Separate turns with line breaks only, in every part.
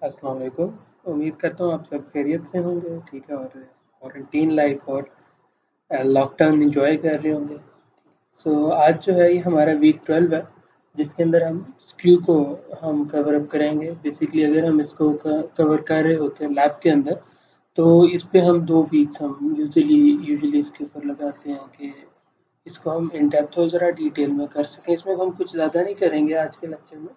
अस्सलाम वालेकुम। उम्मीद करता हूँ आप सब खैरियत से होंगे, ठीक है, और क्वारंटीन लाइफ और लॉकडाउन एंजॉय कर रहे होंगे। आज जो है ये हमारा वीक 12 है, जिसके अंदर हम स्क्रू को हम कवर अप करेंगे। बेसिकली अगर हम इसको कवर कर रहे होते हैं लैब के अंदर, तो इस पे हम 2 वीक्स हम यूजुअली इसके ऊपर लगाते हैं कि इसको हम इन डेप्थ और ज़रा डिटेल में कर सकें। इसमें हम कुछ ज़्यादा नहीं करेंगे आज के लेक्चर में।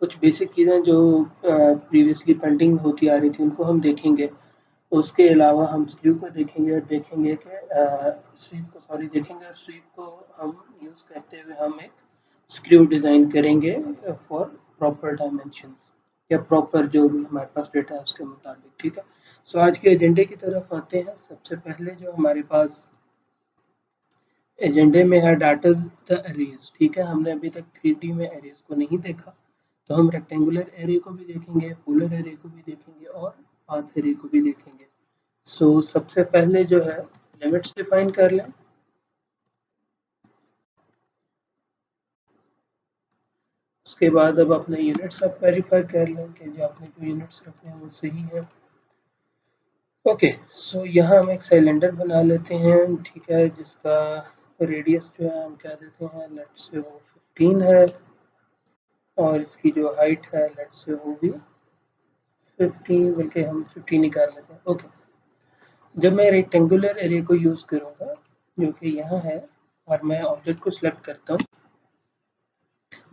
कुछ बेसिक चीज़ें जो प्रीवियसली पेंडिंग होती आ रही थी उनको हम देखेंगे। उसके अलावा हम स्क्रू को देखेंगे और देखेंगे कि देखेंगे और स्वीप को हम यूज़ करते हुए हम एक स्क्रू डिज़ाइन करेंगे फॉर प्रॉपर डायमेंशंस या प्रॉपर जो भी हमारे पास डेटा है उसके मुताबिक, ठीक है। आज के एजेंडे की तरफ आते हैं। सबसे पहले जो हमारे पास एजेंडे में है डाटा द एरेज, ठीक है। हमने अभी तक 3D में एरेज को नहीं देखा, तो हम रेक्टेंगुलर एरे को भी देखेंगे, पोलर एरे को भी देखेंगे और पाथ एरे को भी देखेंगे। सबसे पहले जो है लिमिट्स डिफाइन कर लें। उसके बाद अब अपने यूनिट्स आप वेरीफाई कर लें कि जो आपने जो यूनिट्स रखे हैं वो सही है। ओके, यहाँ हम एक सिलेंडर बना लेते हैं, ठीक है, जिसका रेडियस जो है हम क्या देते हैं, लेट्स से वो 15 है और इसकी जो हाइट है लेट्स से वो भी 15, बल्कि हम 15 निकाल लेते हैं। ओके, जब मैं रेक्टेंगुलर एरे को यूज़ करूँगा जो कि यहाँ है और मैं ऑब्जेक्ट को सिलेक्ट करता हूँ,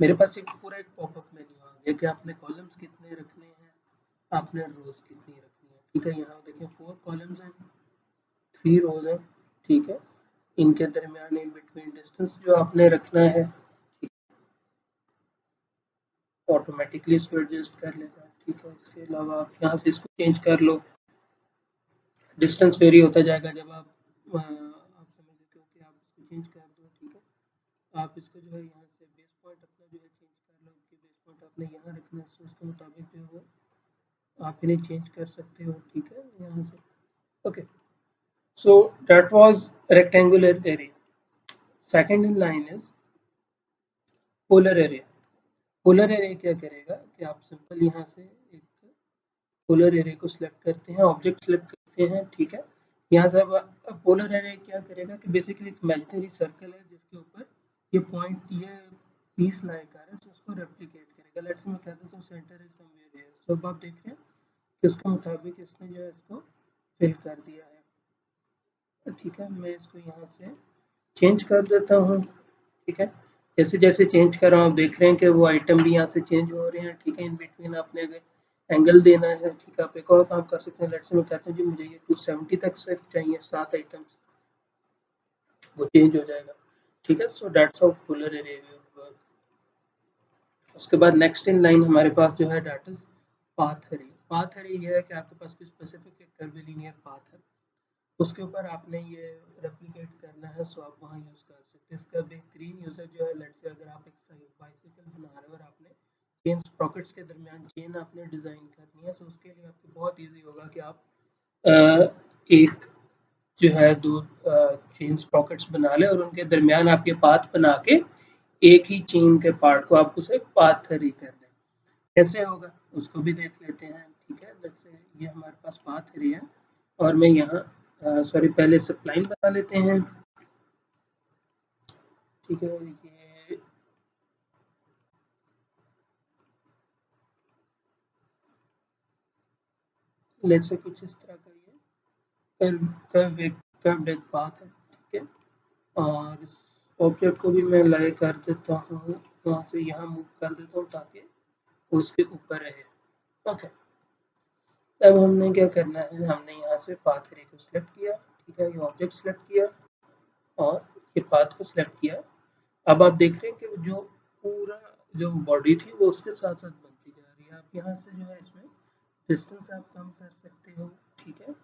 मेरे पास एक पूरा एक पॉपअप मेन्यू आ गया कि आपने कॉलम्स कितने रखने हैं, आपने रोज कितनी रखनी है, ठीक है। यहाँ देखिए 4 कॉलम्स हैं, 3 रोज हैं, ठीक है। इनके दरमियान इन बिटवीन डिस्टेंस जो आपने रखना है ऑटोमेटिकली इसको एडजस्ट कर लेगा, ठीक है। इसके अलावा आप यहाँ से इसको चेंज कर लो, डिस्टेंस वेरी होता जाएगा जब आप समझ लेते हो कि आप इसको चेंज कर दो, ठीक है। आप इसको जो है यहाँ से बेस पॉइंट अपना जो है चेंज कर लो कि बेस पॉइंट आपने यहाँ रखना है, उसके मुताबिक जो है आप इन्हें चेंज कर सकते हो, ठीक है, यहाँ से। Okay, so that was rectangular array. Second in line is polar array. Polar array क्या करेगा कि आप सिंपल यहाँ से एक पोलर एरे को सिलेक्ट करते हैं, ऑब्जेक्ट सिलेक्ट करते हैं, ठीक है। यहाँ से अब पोलर एरे क्या करेगा कि बेसिकली एक इमेजिनरी सर्कल है जिसके ऊपर ये पॉइंट ये पीस लाया कर है, तो उसको रेप्लिकेट करेगा। लेट्स मैं कह देता हूँ सेंटर इज समवेयर हियर। अब आप देख रहे हैं कि उसके मुताबिक इसने जो है इसको फिल कर दिया है, ठीक है। मैं इसको यहाँ से चेंज कर देता हूँ, ठीक है। जैसे जैसे चेंज कर रहा हूँ आप देख रहे हैं कि वो आइटम भी यहाँ से चेंज हो रहे हैं, ठीक है। इन बिटवीन आपने अगर एंगल देना है, ठीक है, आप एक और काम कर सकते हैं। लेट्स से मैं कहता हूँ जी मुझे ये 270 तक सिर्फ चाहिए, 7 आइटम्स, वो चेंज हो जाएगा, ठीक है। That's how polar array work. उसके बाद नेक्स्ट इन लाइन हमारे पास जो है that is path array. Path array ये है कि आपके पास कोई स्पेसिफिक एक कर्वीलिनियर पाथ है, उसके ऊपर आपने ये रेप्लिकेट करना है, सो आप वहाँ यूज़ कर सकते हैं। इसका बेहतरीन यूज़र जो है, लेट्स से अगर आप एक बाइसिकल बना रहे हो और आपने चेन स्प्रॉकेट्स के दरमियान चेन आपने डिज़ाइन करनी है, तो उसके लिए आपको बहुत ईजी होगा कि आप एक जो है दो चेन स्प्रॉकेट्स बना लें और उनके दरमियान आपके पाथ बना के एक ही चेन के पार्ट को आप उसे पाथ थ्री कर दें। कैसे होगा उसको भी देख लेते हैं, ठीक है। लेट्स से ये हमारे पास पाथ थ्री है और मैं यहाँ सॉरी पहले सप्लाइन बना लेते हैं, ठीक है। ये लेट्स से कुछ इस तरह का ये कर्व एक पाथ है, ठीक है। और इस ऑब्जेक्ट को भी मैं लाई कर देता हूँ, यहाँ से यहाँ मूव कर देता हूँ ताकि उसके ऊपर रहे। ओके, अब हमने क्या करना है, हमने यहाँ से पाथ थ्री को सिलेक्ट किया, ठीक है, ये ऑब्जेक्ट सिलेक्ट किया और ये पाथ को सिलेक्ट किया। अब आप देख रहे हैं कि जो पूरा जो बॉडी थी वो उसके साथ साथ बनती जा रही है। आप यहाँ से जो है इसमें डिस्टेंस आप कम कर सकते हो, ठीक है,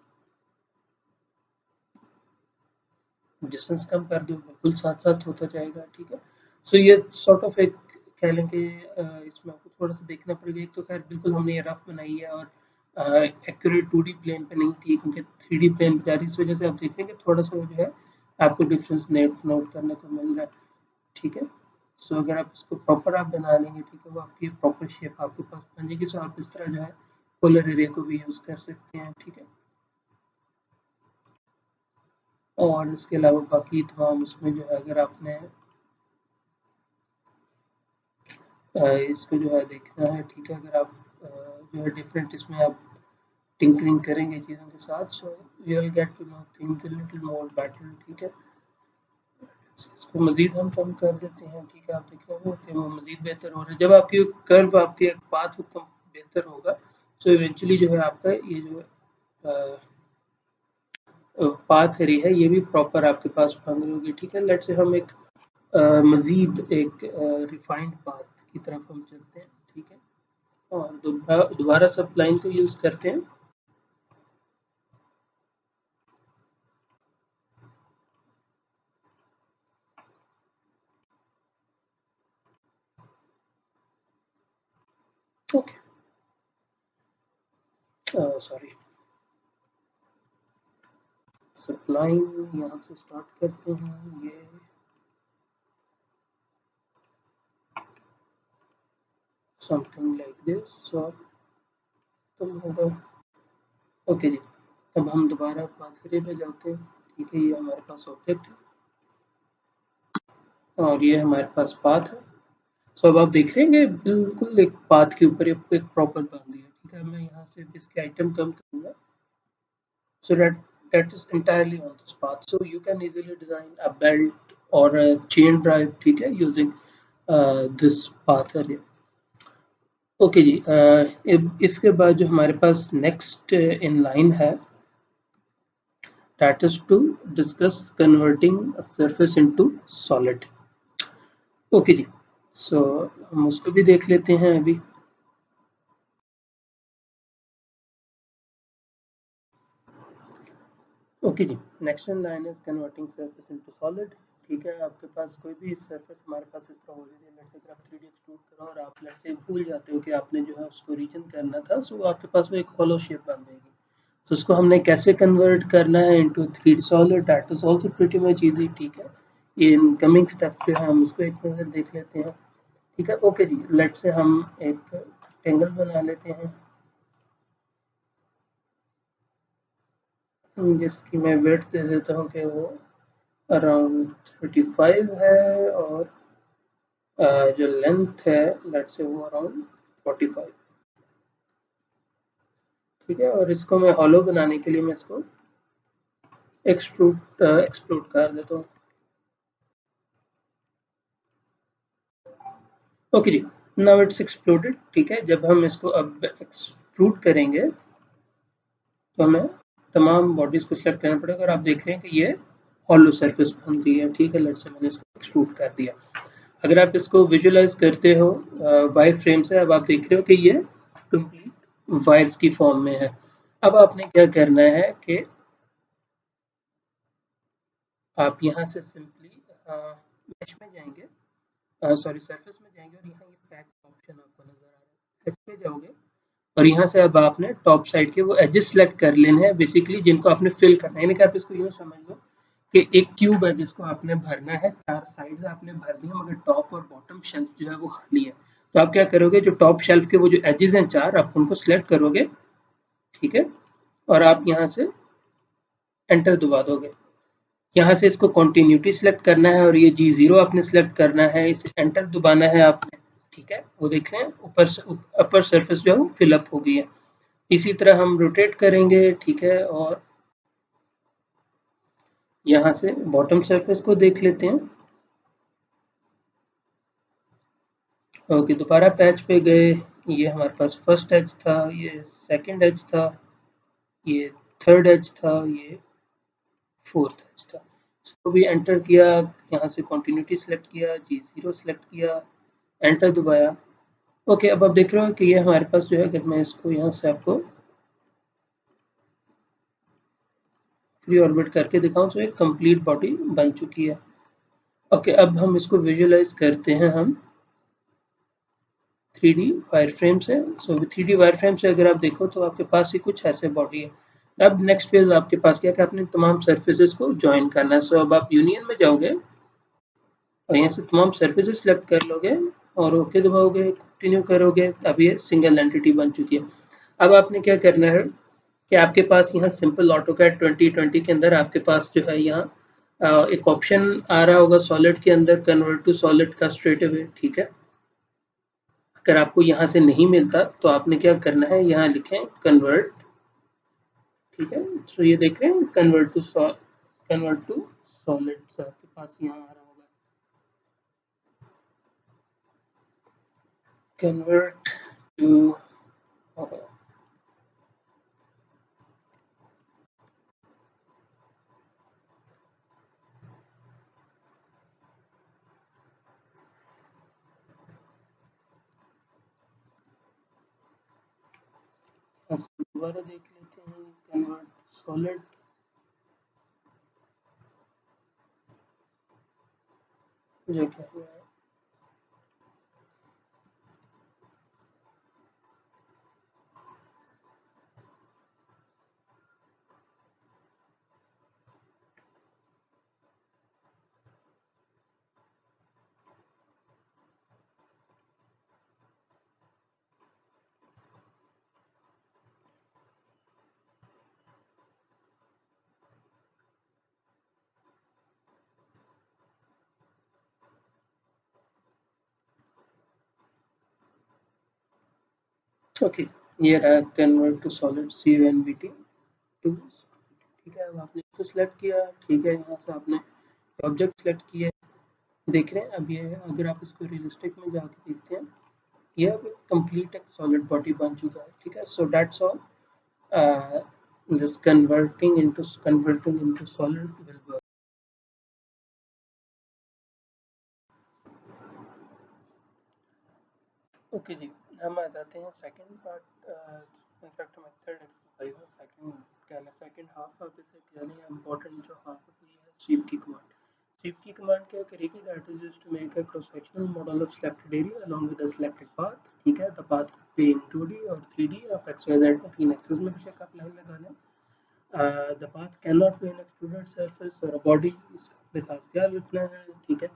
डिस्टेंस कम कर दो, बिल्कुल साथ साथ होता जाएगा, ठीक है। ये सॉर्ट ऑफ एक कह लें कि इसमें आपको थोड़ा सा देखना पड़ेगा। एक तो खैर बिल्कुल हमने ये रफ बनाई है और एक्यूरेट 2D प्लेन पे नहीं थी, क्योंकि 3D प्लेन पे जा रही, इस वजह से आप देख रहे हैं कि थोड़ा सा वो जो है आपको डिफरेंस नोट करने को मिल रहा है, ठीक है। अगर आप इसको प्रॉपर आप बना लेंगे, ठीक है, वो आपकी प्रॉपर शेप आपके पास बन जाएगी। आप इस तरह जो है पोलर एरिया को भी यूज कर सकते हैं, ठीक है। और इसके अलावा बाकी तमाम उसमें जो है अगर आपने इसको जो है देखना है, ठीक है, अगर आप जो है डिफरेंट इसमें आप टिंकरिंग करेंगे चीज़ों के साथ, so you will get to know things a little more better, ठीक है। इसको मज़ीद हम कम कर देते हैं, ठीक है, आप देख रहे हो कि वो मज़ीद बेहतर हो रहा है। जब आपकी कर्व आपके पाथ कम बेहतर होगा, सो इवेंचुअली जो है आपका ये जो पाथ एरिया है ये भी प्रॉपर आपके पास बन रही होगी, ठीक है। लेट्स से हम एक मज़ीद एक रिफाइंड पाथ की तरफ हम चलते हैं, ठीक है, और दोबारा सब लाइन को यूज़ करते हैं। ओके, सॉरी, सप्लाइन यहाँ से स्टार्ट करते हैं, ये समथिंग लाइक दिस और तुम होगा। ओके जी, अब हम दोबारा पाथ एरिया पे जाते हैं, ठीक है, ये हमारे पास ऑब्जेक्ट है और ये हमारे पास पाथ है। सो अब आप देख रहे हैं बिल्कुल एक पाथ के ऊपर एक प्रॉपर बांध दिया, ठीक है। मैं यहाँ से इसके आइटम कम करूँगा, so that is entirely on this path, so you can easily design a belt or a chain drive, ठीक है, using this path area। Okay ji, इसके बाद जो हमारे पास नेक्स्ट इन लाइन है, that is to discuss converting a surface into solid। Okay ji, so हम उसको भी देख लेते हैं अभी। Okay ji, next in line is converting surface into solid, ठीक है। आपके पास कोई भी सरफेस हमारे पास इस तरह हो रही है, लेट्स से आप 3D एक्सट्रूड करो और आप लेट्स से भूल जाते हो कि आपने जो है उसको रीजन करना था, सो आपके पास वो एक होलो शेप बन जाएगी। तो उसको हमने कैसे कन्वर्ट करना है into 3D solid, that is also pretty much easy, ठीक है। इन कमिंग स्टेप पे हम उसको एक नज़र देख लेते हैं, ठीक है। ओके जी, लेट्स से हम एक ट्रायंगल बना लेते हैं जिसकी मैं वेट दे देता हूँ कि वो अराउंड 35 है और जो लेंथ है लेट्स से वो अराउंड 45, ठीक है। और इसको मैं हॉलो बनाने के लिए मैं इसको एक्सप्लोड कर देता हूँ। ओके जी, नाउ इट्स एक्सप्लोडेड, ठीक है। जब हम इसको अब एक्सट्रूड करेंगे तो हमें तमाम बॉडीज को सिलेक्ट करना पड़ेगा और आप देख रहे हैं कि ये हॉलो सरफेस बन रही है, ठीक है। लेट्स से मैंने इसको एक्सट्रूड कर दिया। अगर आप इसको विजुअलाइज करते हो वायर फ्रेम से, अब आप देख रहे हो कि ये कंप्लीट वायर्स की फॉर्म में है। अब आपने क्या करना है कि आप यहाँ से सिंपली मैश में जाएंगे, सॉरी सरफेस में जाएंगे और यहाँ ये पैच ऑप्शन आपको नजर आ रहा है, पैच पे जाओगे और यहाँ से अब आपने टॉप साइड के वो एजेस सेलेक्ट कर लेने हैं बेसिकली, जिनको आपने फिल करना है। यानी कि आप इसको यूँ समझ लो कि एक क्यूब है जिसको आपने भरना है, चार साइड्स आपने भर दी है मगर टॉप और बॉटम शेल्फ जो है वो खाली है। तो आप क्या करोगे, जो टॉप शेल्फ के वो जो एजेस हैं चार, आप उनको सिलेक्ट करोगे, ठीक है, और आप यहाँ से एंटर दबा दोगे। यहाँ से इसको कंटिन्यूटी सिलेक्ट करना है और ये G0 आपने सिलेक्ट करना है, इसे एंटर दबाना है आपने, ठीक है। वो देख रहे हैं ऊपर अपर सरफेस जो है वो फिलअप हो गई है। इसी तरह हम रोटेट करेंगे, ठीक है, और यहाँ से बॉटम सरफेस को देख लेते हैं। ओके, दोबारा पैच पे गए, ये हमारे पास फर्स्ट एज था, ये सेकंड एज था, ये थर्ड एज था, ये फोर्थ एज था। इसको भी एंटर किया, यहाँ से कंटिन्यूटी सेलेक्ट किया, G0 सेलेक्ट किया, एंटर दबाया। ओके, अब आप देख रहे हो कि ये हमारे पास जो है, अगर मैं इसको यहाँ से आपको फ्री ऑर्बिट करके दिखाऊं तो एक कंप्लीट बॉडी बन चुकी है। ओके, अब हम इसको विजुअलाइज करते हैं हम 3D वायर फ्रेम से। सो 3D वायर फ्रेम से अगर आप देखो तो आपके पास ही कुछ ऐसे बॉडी है। अब नेक्स्ट फेज आपके पास क्या है कि आपने तमाम सर्फेसेस को ज्वाइन करना है। सो अब आप यूनियन में जाओगे और यहाँ से तमाम सर्फेसेस सेलेक्ट कर लोगे और ओके दबाओगे, कंटिन्यू करोगे, अब ये सिंगल एंटिटी बन चुकी है। अब आपने क्या करना है कि आपके पास यहाँ सिंपल ऑटोकैड 2020 के अंदर आपके पास जो है यहाँ एक ऑप्शन आ रहा होगा सॉलिड के अंदर, कन्वर्ट टू सॉलिड का स्ट्रेट अवे, ठीक है। अगर आपको यहाँ से नहीं मिलता तो आपने क्या करना है, यहाँ लिखें कन्वर्ट, ठीक है। तो ये देख रहे हैं कन्वर्ट टू सॉलिड आपके पास यहाँ आ रहा होगा, कन्वर्ट टू दोबारा देख लेते हैं, कन्वर्ट सॉलिड, जो क्या हुआ है, ओके। ये रहा convert to solid CNVT to, ठीक है। अब आपने इसको सिलेक्ट किया, ठीक है। यहाँ से आपने ऑब्जेक्ट सेलेक्ट किए, देख रहे हैं। अब ये अगर आप इसको रियलिस्टिक में जाके देखते हैं, ये अब कंप्लीट एक सॉलिड बॉडी बन चुका है, ठीक है। So that's all, just converting into solid will work. Okay ji, हम आ जाते हैं second part, in fact method exercise में सेकंड कहना, सेकंड हाफ आप इसे कह लें, इम्पोर्टेंट जो हाफ होती है स्वीप की कमांड। स्वीप की कमांड क्या करेगी, that is used to make a cross sectional model of selected area along with the selected path, ठीक है। द पाथ पे इन 2D और 3D ऑफ XYZ में, 3 एक्सिस में बेशक आप लाइन लगा लें। The path cannot be an extruded surface or a body, इसका खास ख्याल रखना है, ठीक है।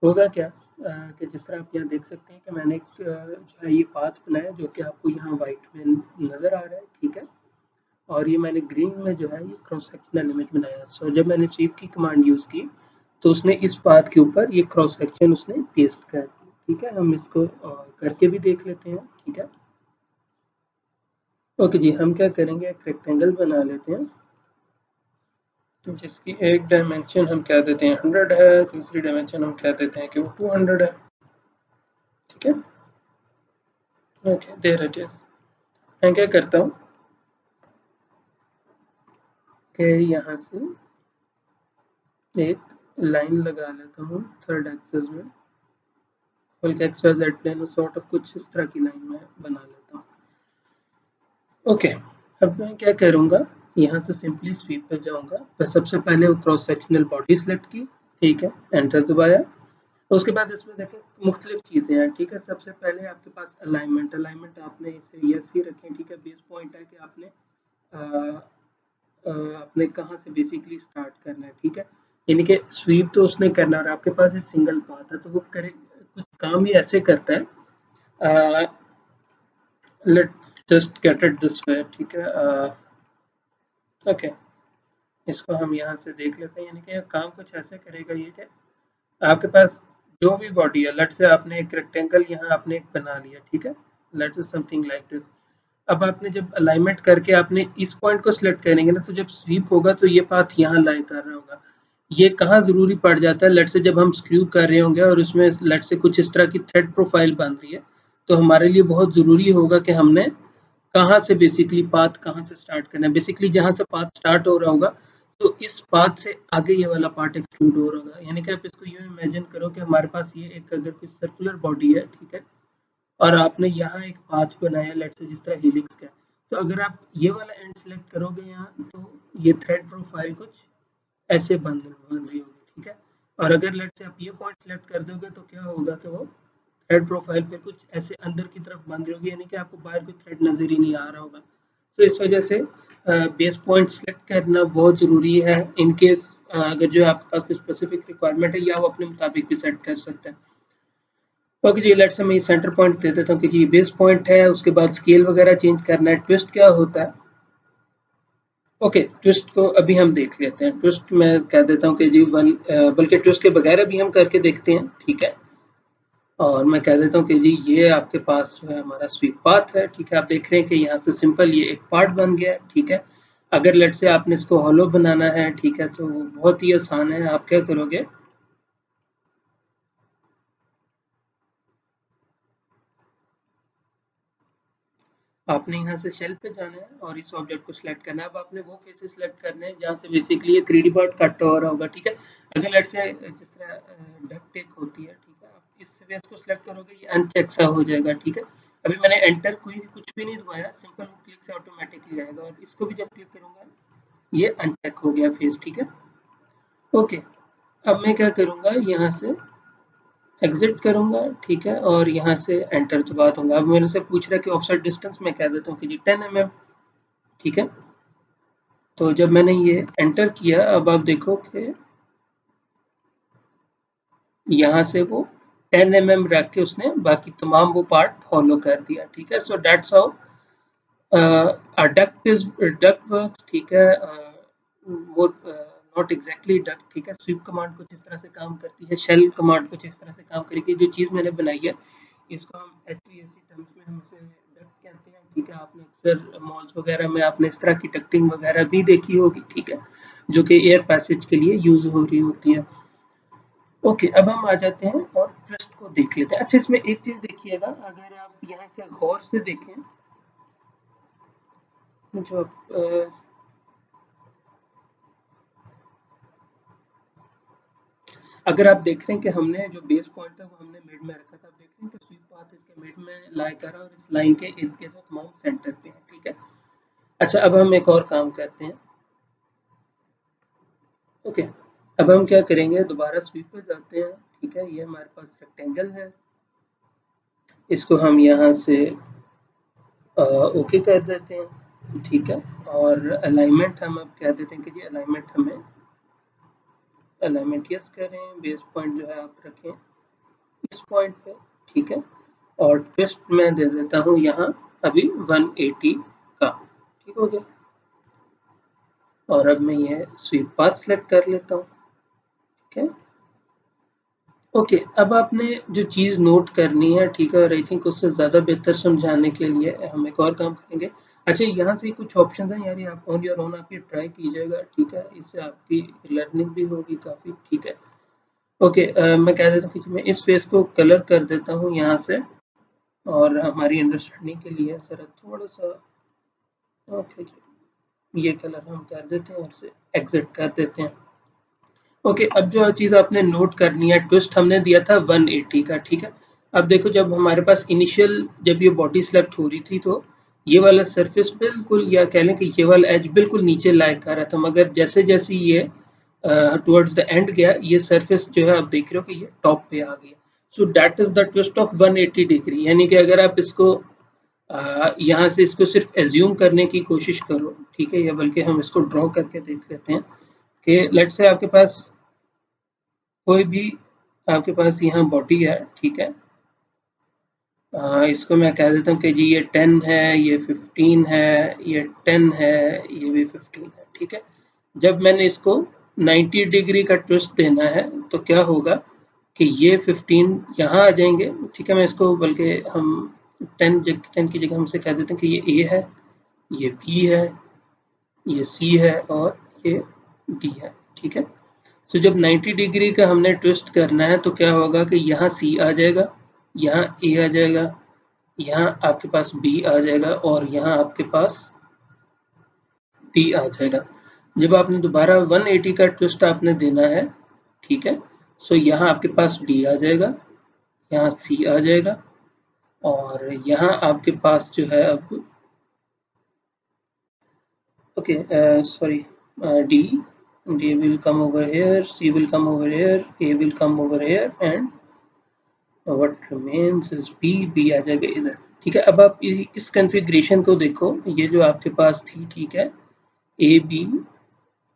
होगा क्या कि जिस तरह आप यहाँ देख सकते हैं कि मैंने एक जो है ये पाथ बनाया, जो कि आपको यहाँ वाइट में नज़र आ रहा है, ठीक है। और ये मैंने ग्रीन में जो है ये क्रॉस सेक्शनल इमेज बनाया। सो जब मैंने स्वीप की कमांड यूज़ की तो उसने इस पाथ के ऊपर ये क्रॉस सेक्शन उसने पेस्ट कर दिया, ठीक है। हम इसको करके भी देख लेते हैं, ठीक है। ओके जी, हम क्या करेंगे, एक रेक्टेंगल बना लेते हैं जिसकी एक डायमेंशन हम क्या देते हैं 100 है, दूसरी डायमेंशन हम क्या देते हैं कि वो 200 है, ठीक है। Okay, there it is. मैं क्या करता हूँ कि यहाँ से एक लाइन लगा लेता हूँ थर्ड एक्सिस में, बल्कि एक्स वाई जेड प्लेन में सॉर्ट ऑफ कुछ इस तरह की लाइन में बना लेता हूँ। ओके, अब मैं क्या करूँगा, यहाँ से सिंपली स्वीप पे जाऊँगा। तो सबसे पहले वो क्रॉस सेक्शनल बॉडी सेलेक्ट की, ठीक है, एंटर दबाया। उसके बाद इसमें देखें मुख्तलिफ चीज़ें हैं, ठीक है। सबसे पहले आपके पास अलाइनमेंट आपने इसे यस ही रखें, ठीक है। बेस पॉइंट है कि आपने कहाँ से बेसिकली स्टार्ट करना है, ठीक है। यानी कि स्वीप तो उसने करना है और आपके पास एक सिंगल पाथ है, तो वो करे कुछ काम ही ऐसे करता है। Let just get it this way, ठीक है। ओके, इसको हम यहाँ से देख लेते हैं। यानी कि काम कुछ ऐसे करेगा ये कि आपके पास जो भी बॉडी है, लेट से आपने एक रेक्टेंगल यहाँ आपने एक बना लिया, ठीक है। Let is something like this. अब आपने जब अलाइनमेंट करके आपने इस पॉइंट को सिलेक्ट करेंगे ना, तो जब स्वीप होगा तो ये पाथ यहाँ लाई कर रहा होगा। ये कहाँ ज़रूरी पड़ जाता है, लेट से जब हम स्क्रू कर रहे होंगे और उसमें लेट से कुछ इस तरह की थ्रेड प्रोफाइल बन रही है, तो हमारे लिए बहुत ज़रूरी होगा कि हमने कहाँ से बेसिकली पाथ कहाँ से स्टार्ट करना है। बेसिकली जहाँ से पाथ स्टार्ट हो रहा होगा, तो इस पाथ से आगे ये वाला पार्ट एक्सट्रूड हो रहा होगा। यानी कि आप इसको यूँ इमेजिन करो कि हमारे पास ये एक अगर कोई सर्कुलर बॉडी है, ठीक है, और आपने यहाँ एक पाथ बनाया लेट्स से जिस तरह हेलिक्स का, तो अगर आप ये वाला एंड सेलेक्ट करोगे यहाँ, तो ये थ्रेड प्रोफाइल कुछ ऐसे बन रही होगी, ठीक है। और अगर लेट्स से आप ये पॉइंट सेलेक्ट कर दोगे तो क्या होगा कि वो थ्रेड प्रोफाइल पे कुछ ऐसे अंदर की तरफ बन रही होगी, यानी कि आपको बाहर कोई थ्रेड नजर ही नहीं आ रहा होगा। तो इस वजह से बेस पॉइंट सेलेक्ट करना बहुत ज़रूरी है। इन केस अगर जो आपके पास कोई स्पेसिफिक रिक्वायरमेंट है, या वो अपने मुताबिक भी सेट कर सकते हैं। ओके जी, लेट्स से मैं सेंटर पॉइंट दे देता हूँ कि जी बेस पॉइंट है, उसके बाद स्केल वगैरह चेंज करना है। ट्विस्ट क्या होता है? ओके, ट्विस्ट को अभी हम देख लेते हैं। ट्विस्ट मैं कह देता हूँ कि जी बल्कि ट्विस्ट के बगैर अभी हम करके देखते हैं, ठीक है। और मैं कह देता हूँ कि जी ये आपके पास जो है हमारा स्वीप पाथ है, ठीक है। आप देख रहे हैं कि यहाँ से सिंपल ये एक पार्ट बन गया है, ठीक है। अगर लेट से आपने इसको हॉलो बनाना है, ठीक है, तो बहुत ही आसान है। आप क्या करोगे, आपने यहाँ से शेल पे जाना है और इस ऑब्जेक्ट को सिलेक्ट करना है। अब आपने वो फेसेस सिलेक्ट करने हैं जहाँ से बेसिकली ये 3D पार्ट कट हो रहा होगा, ठीक है। अगर लेट से जिस तरह डक टेक होती है, ठीक है, आप इस फेस को सिलेक्ट करोगे, ये अनचेक सा हो जाएगा, ठीक है। अभी मैंने एंटर कोई कुछ भी नहीं दबाया, सिंपल क्लिक से ऑटोमेटिकली आएगा। और इसको भी जब क्लिक करूंगा, ये अनचेक हो गया फेस, ठीक है। ओके, अब मैं क्या करूंगा, यहाँ से एग्जिट करूंगा, ठीक है, और यहाँ से एंटर दबा दूंगा। अब मेरे से पूछ रहा है कि ऑफसेट डिस्टेंस, मैं कह देता हूँ कि जी 10 mm, ठीक है। तो जब मैंने ये एंटर किया, अब आप देखो कि यहाँ से वो 10 mm रख के उसने बाकी तमाम वो पार्ट फॉलो कर दिया, ठीक है। So that's how duck works, ठीक है। वो नॉट एग्जैक्टली डक, ठीक है। स्वीप कमांड कुछ इस तरह से काम करती है, शेल कमांड कुछ इस तरह से काम करेगी। जो चीज़ मैंने बनाई है, इसको हम HVAC टर्म्स में हम इसे डक कहते हैं, ठीक है। आपने अक्सर मॉल्स वगैरह में आपने इस तरह की डक्टिंग वगैरह भी देखी होगी, ठीक है, जो कि एयर पैसेज के लिए यूज हो रही होती है। ओके, अब हम आ जाते हैं और ट्विस्ट को देख लेते हैं। अच्छा, इसमें एक चीज देखिएगा, अगर आप यहाँ से गौर से देखें, जो अगर आप देख रहे हैं कि हमने जो बेस पॉइंट है वो हमने मिड में रखा था, आप देख रहे हैं कि स्वीप पाथ इसके मिड में लाई कर रहा है और इस लाइन के इर्द गिर्द तमाम सेंटर पे है, ठीक है। अच्छा, अब हम एक और काम करते हैं। ओके, अब हम क्या करेंगे, दोबारा स्वीप पे जाते हैं, ठीक है। ये हमारे पास रेक्टेंगल है, इसको हम यहाँ से ओके कर देते हैं, ठीक है। और अलाइनमेंट हम अब कह देते हैं कि जी अलाइनमेंट हमें अलाइनमेंट यस करें, बेस पॉइंट जो है आप रखें इस पॉइंट पे, ठीक है। और ट्विस्ट मैं दे देता हूँ यहाँ अभी 180 का, ठीक हो गया। और अब मैं ये स्वीप पाथ सेलेक्ट कर लेता हूँ, ठीक है। ओके, अब आपने जो चीज़ नोट करनी है, ठीक है, और आई थिंक उससे ज़्यादा बेहतर समझाने के लिए हम एक और काम करेंगे। अच्छा, यहाँ से कुछ ऑप्शन हैं यार, ये आप ऑन योर ओन आप ये ट्राई कीजिएगा, ठीक है। इससे आपकी लर्निंग भी होगी काफ़ी, ठीक है। ओके, मैं कह देता हूँ कि मैं इस फेस को कलर कर देता हूँ यहाँ से, और हमारी अंडरस्टैंडिंग के लिए ज़रा थोड़ा सा, ओके जी, ये कलर हम कर देते हैं और इसे एग्जिट कर देते हैं। ओके, अब जो चीज़ आपने नोट करनी है, ट्विस्ट हमने दिया था 180 का, ठीक है। अब देखो, जब हमारे पास इनिशियल जब ये बॉडी सेलेक्ट हो रही थी, तो ये वाला सरफेस बिल्कुल, या कह लें कि ये वाला एज बिल्कुल नीचे लाया कर रहा था, मगर जैसे जैसे ये टुवर्ड्स द एंड गया, ये सरफेस जो है आप देख रहे हो कि ये टॉप पे आ गया। So that is the twist of 180 degree. यानी कि अगर आप इसको यहाँ से इसको सिर्फ एज्यूम करने की कोशिश करो, ठीक है, या बल्कि हम इसको ड्रॉ करके देख लेते हैं कि लेट्स से आपके पास कोई भी, आपके पास यहाँ बॉडी है, ठीक है। इसको मैं कह देता हूँ कि जी ये 10 है, ये 15 है, ये 10 है, ये भी 15 है, ठीक है। जब मैंने इसको 90 डिग्री का ट्विस्ट देना है, तो क्या होगा कि ये 15 यहाँ आ जाएंगे, ठीक है। मैं इसको बल्कि हम 10 की जगह हमसे कह देते हैं कि ये ए है, ये बी है, ये सी है, और ये डी है, ठीक है। सो जब 90 डिग्री का हमने ट्विस्ट करना है, तो क्या होगा कि यहाँ सी आ जाएगा, यहाँ ए आ जाएगा, यहाँ आपके पास बी आ जाएगा, और यहाँ आपके पास डी आ जाएगा। जब आपने दोबारा 180 का ट्विस्ट आपने देना है, ठीक है, सो यहाँ आपके पास डी आ जाएगा, यहाँ सी आ जाएगा, और यहाँ आपके पास जो है अब, okay, sorry, D, D will come over here, C will come over here, A will come over here, and what remains is B, B आ जाएगा इधर, ठीक है। अब आप इस कॉन्फ़िगरेशन को देखो, ये जो आपके पास थी, ठीक है, A B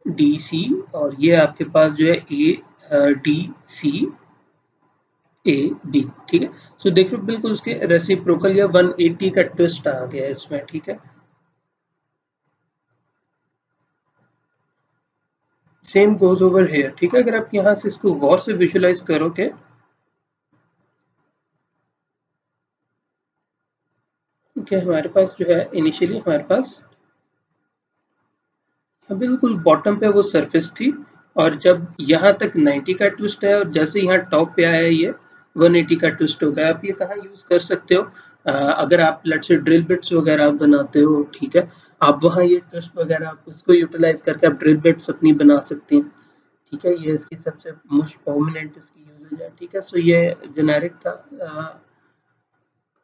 D C, और ये आपके पास जो है A D C A B, ठीक है। सो देखो बिल्कुल उसके रेसिप्रोकल या 180 का ट्विस्ट आ गया है इसमें, ठीक है। सेम गोज ओवर हेयर, ठीक है। अगर आप यहाँ से इसको गौर से विजुअलाइज करोगे, ठीक है, हमारे पास जो है इनिशियली हमारे पास बिल्कुल बॉटम पे वो सरफेस थी, और जब यहाँ तक 90 का ट्विस्ट है और जैसे यहाँ टॉप पे आया ये 180 का ट्विस्ट हो गया। आप ये कहाँ यूज कर सकते हो, अगर आप लेट्स से ड्रिल बिट्स वगैरह आप बनाते हो, ठीक है, आप वहाँ ये ट्विस्ट वगैरह आप उसको यूटिलाइज करके आप ड्रिल बिट्स अपनी बना सकते हैं, ठीक है। ये इसकी सबसे मोस्ट प्रोमिनेंट इसकी यूजेज है, ठीक है। सो ये जेनेरिक था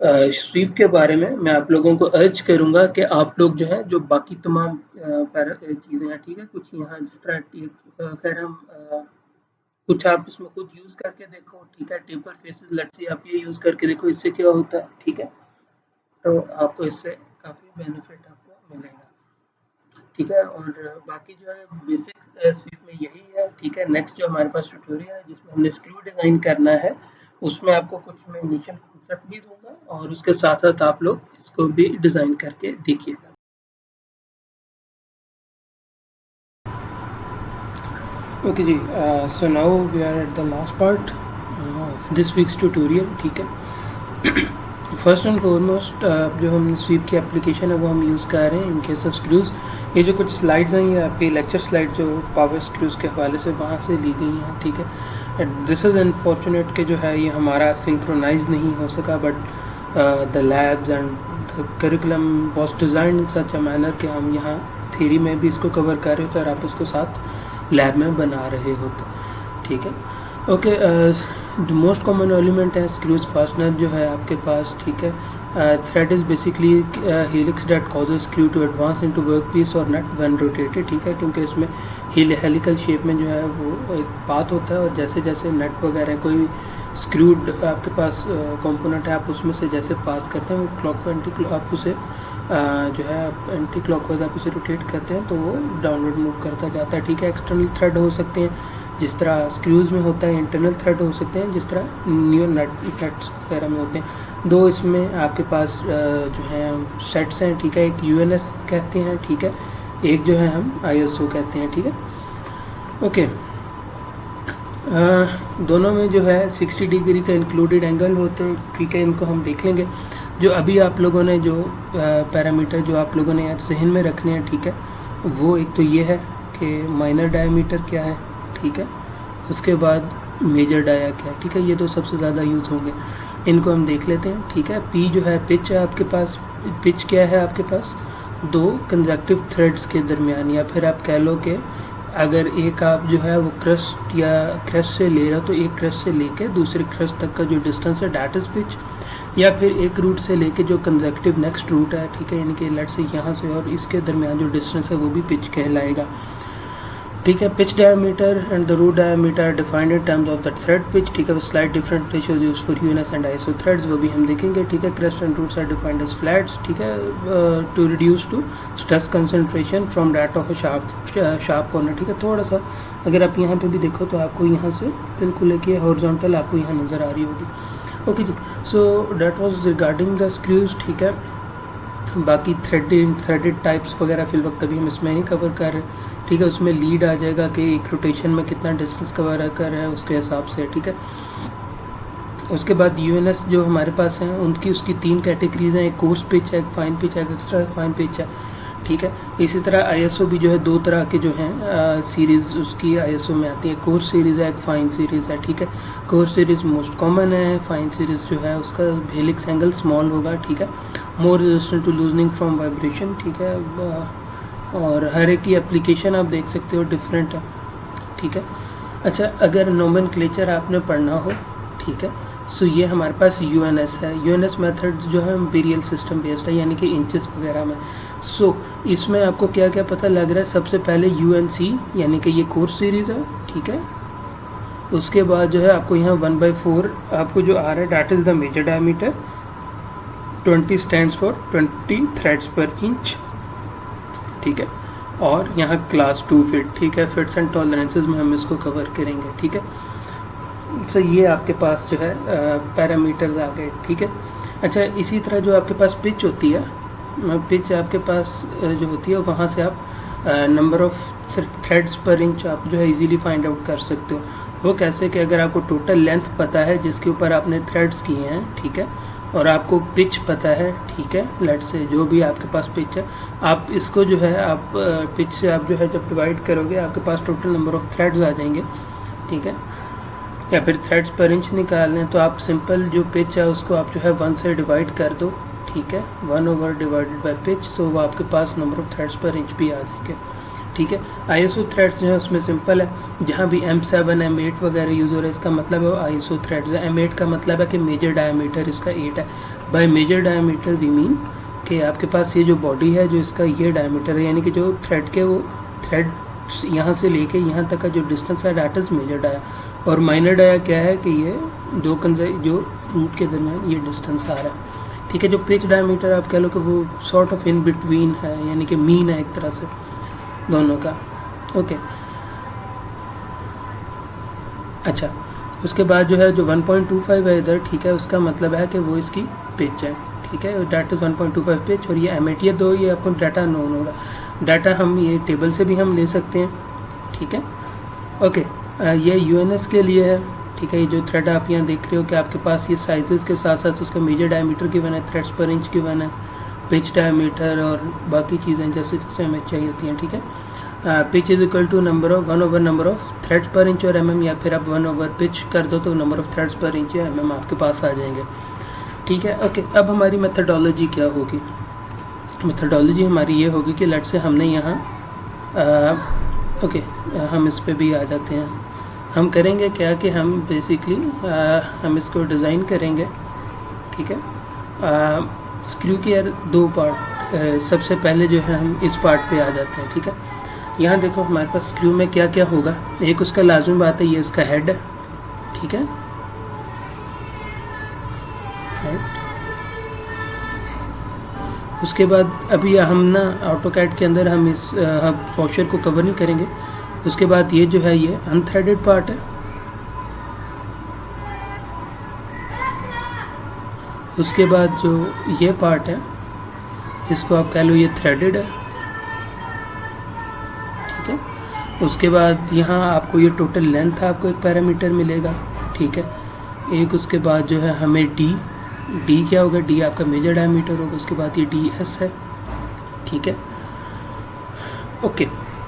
स्वीप के बारे में। मैं आप लोगों को अर्ज करूंगा कि आप लोग जो है जो बाकी तमाम चीज़ें हैं, ठीक है, कुछ यहाँ जिस तरह खैर हम कुछ आप इसमें खुद यूज़ करके देखो, ठीक है। टेपर फेसेस लेट्स से आप ये यूज़ करके देखो इससे क्या होता है, ठीक है। तो आपको इससे काफ़ी बेनिफिट आपको मिलेगा, ठीक है। और बाकी जो है बेसिक्स स्वीप में यही है, ठीक है। नेक्स्ट जो हमारे पास ट्यूटोरियल है जिसमें हमने स्क्रू डिज़ाइन करना है, उसमें आपको कुछ मैं इनिशियल कॉन्सेप्ट भी दूंगा और उसके साथ साथ आप लोग इसको भी डिज़ाइन करके देखिएगा। Okay ji, so now we are at the last part of this week's tutorial, ठीक है। फर्स्ट एंड फॉरमोस्ट जो हम स्वीप की एप्लीकेशन है वो हम यूज़ कर रहे हैं इन केस ऑफ स्क्रूज़। ये जो कुछ स्लाइड्स हैं ये आपकी लेक्चर स्लाइड जो पावर स्क्रूज़ के हवाले से वहाँ से ली गई हैं, ठीक है। दिस इज़ अनफॉर्चुनेट कि जो है ये हमारा सिंक्रोनाइज नहीं हो सका, but the labs and the curriculum was designed in such a manner कि हम यहाँ थ्योरी में भी इसको कवर कर रहे होते और आप इसको साथ लैब में बना रहे होते, ठीक है। Okay, the most common element है स्क्रूज फास्टनर जो है आपके पास, ठीक है। Thread is basically helix that causes screw to advance into work piece और नट व्हेन रोटेटेड, ठीक है, क्योंकि इसमें हेलिकल शेप में जो है वो एक पाथ होता है और जैसे जैसे नट वगैरह कोई स्क्रूड आपके पास कंपोनेंट है आप उसमें से जैसे पास करते हैं वो क्लॉक एंटी आप उसे जो है एंटी क्लॉकवाइज आप उसे रोटेट करते हैं तो वो डाउनवर्ड मूव करता जाता है, ठीक है। एक्सटर्नल थ्रेड हो सकते हैं जिस तरह स्क्रूज में होता है, इंटरनल थ्रेड हो सकते हैं जिस तरह न्यू नट्स वगैरह में होते हैं। दो इसमें आपके पास जो है सेट्स हैं, ठीक है। एक यूएनएस कहते हैं, ठीक है, एक जो है हम आईएसओ कहते हैं, ठीक है। ओके, दोनों में जो है 60 डिग्री का इंक्लूडेड एंगल होते हैं, ठीक है। इनको हम देख लेंगे। जो अभी आप लोगों ने जो पैरामीटर जो आप लोगों ने जहन में रखने हैं, ठीक है, वो एक तो ये है कि माइनर डायमीटर क्या है, ठीक है, उसके बाद मेजर डाया क्या है, ठीक है। ये तो सबसे ज़्यादा यूज़ होंगे, इनको हम देख लेते हैं, ठीक है। पी जो है पिच है आपके पास, पिच क्या है आपके पास दो कंजक्टिव थ्रेड्स के दरमियान, या फिर आप कह लो कि अगर एक आप जो है वो क्रस्ट या क्रस्ट से ले रहे हो तो एक क्रस्ट से लेके दूसरे क्रस्ट तक का जो डिस्टेंस है डैट इज़ पिच, या फिर एक रूट से लेके जो कंजक्टिव नेक्स्ट रूट है, ठीक है, यानी कि लेट से यहाँ से और इसके दरमियान जो डिस्टेंस है वो भी पिच कहलाएगा, ठीक है। Pitch diameter and the root diameter defined in terms of the thread pitch, ठीक है। Slide different ratios use for UNS and ISO threads, वो भी हम देखेंगे, ठीक है। Crest and roots are defined as flats, ठीक है, to reduce to stress concentration from that of a sharp corner, ठीक है। थोड़ा सा अगर आप यहाँ पे भी देखो तो आपको यहाँ से बिल्कुल एक ये हॉरिजॉन्टल आपको यहाँ नज़र आ रही होगी। Okay ji, so that was regarding the screws, ठीक है। बाकी थ्रेडेड टाइप्स वगैरह फिल वक्त अभी हम इसमें नहीं कवर कर रहे, ठीक है। उसमें लीड आ जाएगा कि एक रोटेशन में कितना डिस्टेंस कवर कर रहा है उसके हिसाब से, ठीक है। उसके बाद यूएनएस जो हमारे पास हैं उनकी उसकी 3 कैटेगरीज हैं, एक कोर्स पिच है, एक फाइन पिच है, एक एक्स्ट्रा फाइन पिच है, ठीक है। इसी तरह आईएसओ भी जो है 2 तरह के जो हैं सीरीज़ उसकी आईएसओ में आती है, कोर्स सीरीज़ है, एक फाइन सीरीज़ है, ठीक है। कोर्स सीरीज़ मोस्ट कॉमन है, फाइन सीरीज़ जो है उसका हेलिक्स एंगल स्मॉल होगा, ठीक है, more resistant to loosening from vibration, ठीक है। और हर एक की एप्लीकेशन आप देख सकते हो डिफरेंट है, ठीक है। अच्छा, अगर नोमेनक्लेचर आपने पढ़ना हो, ठीक है, सो ये हमारे पास यूएनएस है। यूएनएस मेथड जो है इम्पीरियल सिस्टम बेस्ड है, यानी कि इंचेस वगैरह में। सो इसमें आपको क्या क्या पता लग रहा है, सबसे पहले यूएनसी यानी कि ये कोर्स सीरीज़ है, ठीक है। उसके बाद जो है आपको यहाँ 1/4 आपको जो आ रहा है that is the major diameter, 20 stands for 20 threads per inch, ठीक है। और यहाँ क्लास 2 फिट, ठीक है। फिट्स एंड टॉलरेंसेज में हम इसको कवर करेंगे, ठीक है। सो ये आपके पास जो है पैरामीटर्स आ गए, ठीक है। अच्छा, इसी तरह जो आपके पास पिच होती है, पिच आपके पास जो होती है वहाँ से आप number of threads per inch आप जो है इजीली फाइंड आउट कर सकते हो। वो कैसे कि अगर आपको टोटल लेंथ पता है जिसके ऊपर आपने थ्रेड्स किए हैं, ठीक है, और आपको पिच पता है, ठीक है, लेट से जो भी आपके पास पिच है, आप इसको जो है आप पिच से आप जो है जब डिवाइड करोगे आपके पास टोटल नंबर ऑफ थ्रेड्स आ जाएंगे, ठीक है। या फिर थ्रेड्स पर इंच निकालने तो आप सिंपल जो पिच है उसको आप जो है 1 से डिवाइड कर दो, ठीक है, 1 ओवर डिवाइडेड बाय पिच, सो वो आपके पास number of threads per inch भी आ जाएंगे, ठीक है। आईएसओ थ्रेड्स जो है उसमें सिंपल है, जहाँ भी M7 M8 वगैरह यूज़ हो रहा है इसका मतलब है वो आईएसओ थ्रेड्स है। M8 का मतलब है कि मेजर डायमीटर इसका 8 है। By major diameter we mean कि आपके पास ये जो बॉडी है जो इसका ये डायमीटर है, यानी कि जो थ्रेड के वो थ्रेड यहाँ से लेके यहाँ तक का जो डिस्टेंस है दैट इज़ मेजर डाया, और माइनर डाया क्या है कि ये जो रूट के दरमियान ये डिस्टेंस आ रहा है, ठीक है। जो पिच डायमीटर आप कह लो कि वो सॉर्ट ऑफ इन बिटवीन है, यानी कि मीन है एक तरह से दोनों का, ओके। अच्छा, उसके बाद जो है जो 1.25 है इधर, ठीक है, उसका मतलब है कि वो इसकी पिच है, ठीक है, डेट इज़ 1.25 पिच, और ये M8 ये दो ये आपको डाटा नोन होगा। डाटा हम ये टेबल से भी हम ले सकते हैं, ठीक है, ओके। ये UNS के लिए है, ठीक है। ये जो थ्रेड आप यहाँ देख रहे हो कि आपके पास ये साइजेस के साथ साथ उसका मेजर डायमीटर गिवन है, थ्रेड्स पर इंच गिवन है, पिच डायमीटर और बाकी चीज़ें जैसे जैसे हमें चाहिए होती हैं, ठीक है। Pitch is equal to 1 over number of threads per inch और mm, या फिर आप 1 ओवर पिच कर दो तो number of threads per inch या mm आपके पास आ जाएंगे, ठीक है, ओके। अब हमारी मेथडोलॉजी क्या होगी? मेथडोलॉजी हमारी ये होगी कि लेट से हमने यहाँ ओके हम इस पे भी आ जाते हैं। हम करेंगे क्या कि हम बेसिकली हम इसको डिज़ाइन करेंगे, ठीक है। स्क्रू के यार 2 पार्ट, सबसे पहले जो है हम इस पार्ट पे आ जाते हैं, ठीक है। यहाँ देखो हमारे पास स्क्रू में क्या क्या होगा। एक उसका लाजमी बात है ये इसका हेड है, ठीक है, हेड। उसके बाद अभी हम ना ऑटोकैड के अंदर हम इस हब वॉशर को कवर नहीं करेंगे। उसके बाद ये जो है ये अनथ्रेडेड पार्ट है। उसके बाद जो ये पार्ट है इसको आप कह लो ये थ्रेडेड है, ठीक है। उसके बाद यहाँ आपको ये टोटल लेंथ आपको एक पैरामीटर मिलेगा, ठीक है। एक उसके बाद जो है हमें डी क्या होगा, डी आपका मेजर डायमीटर होगा। उसके बाद ये DS है, ठीक है, ओके।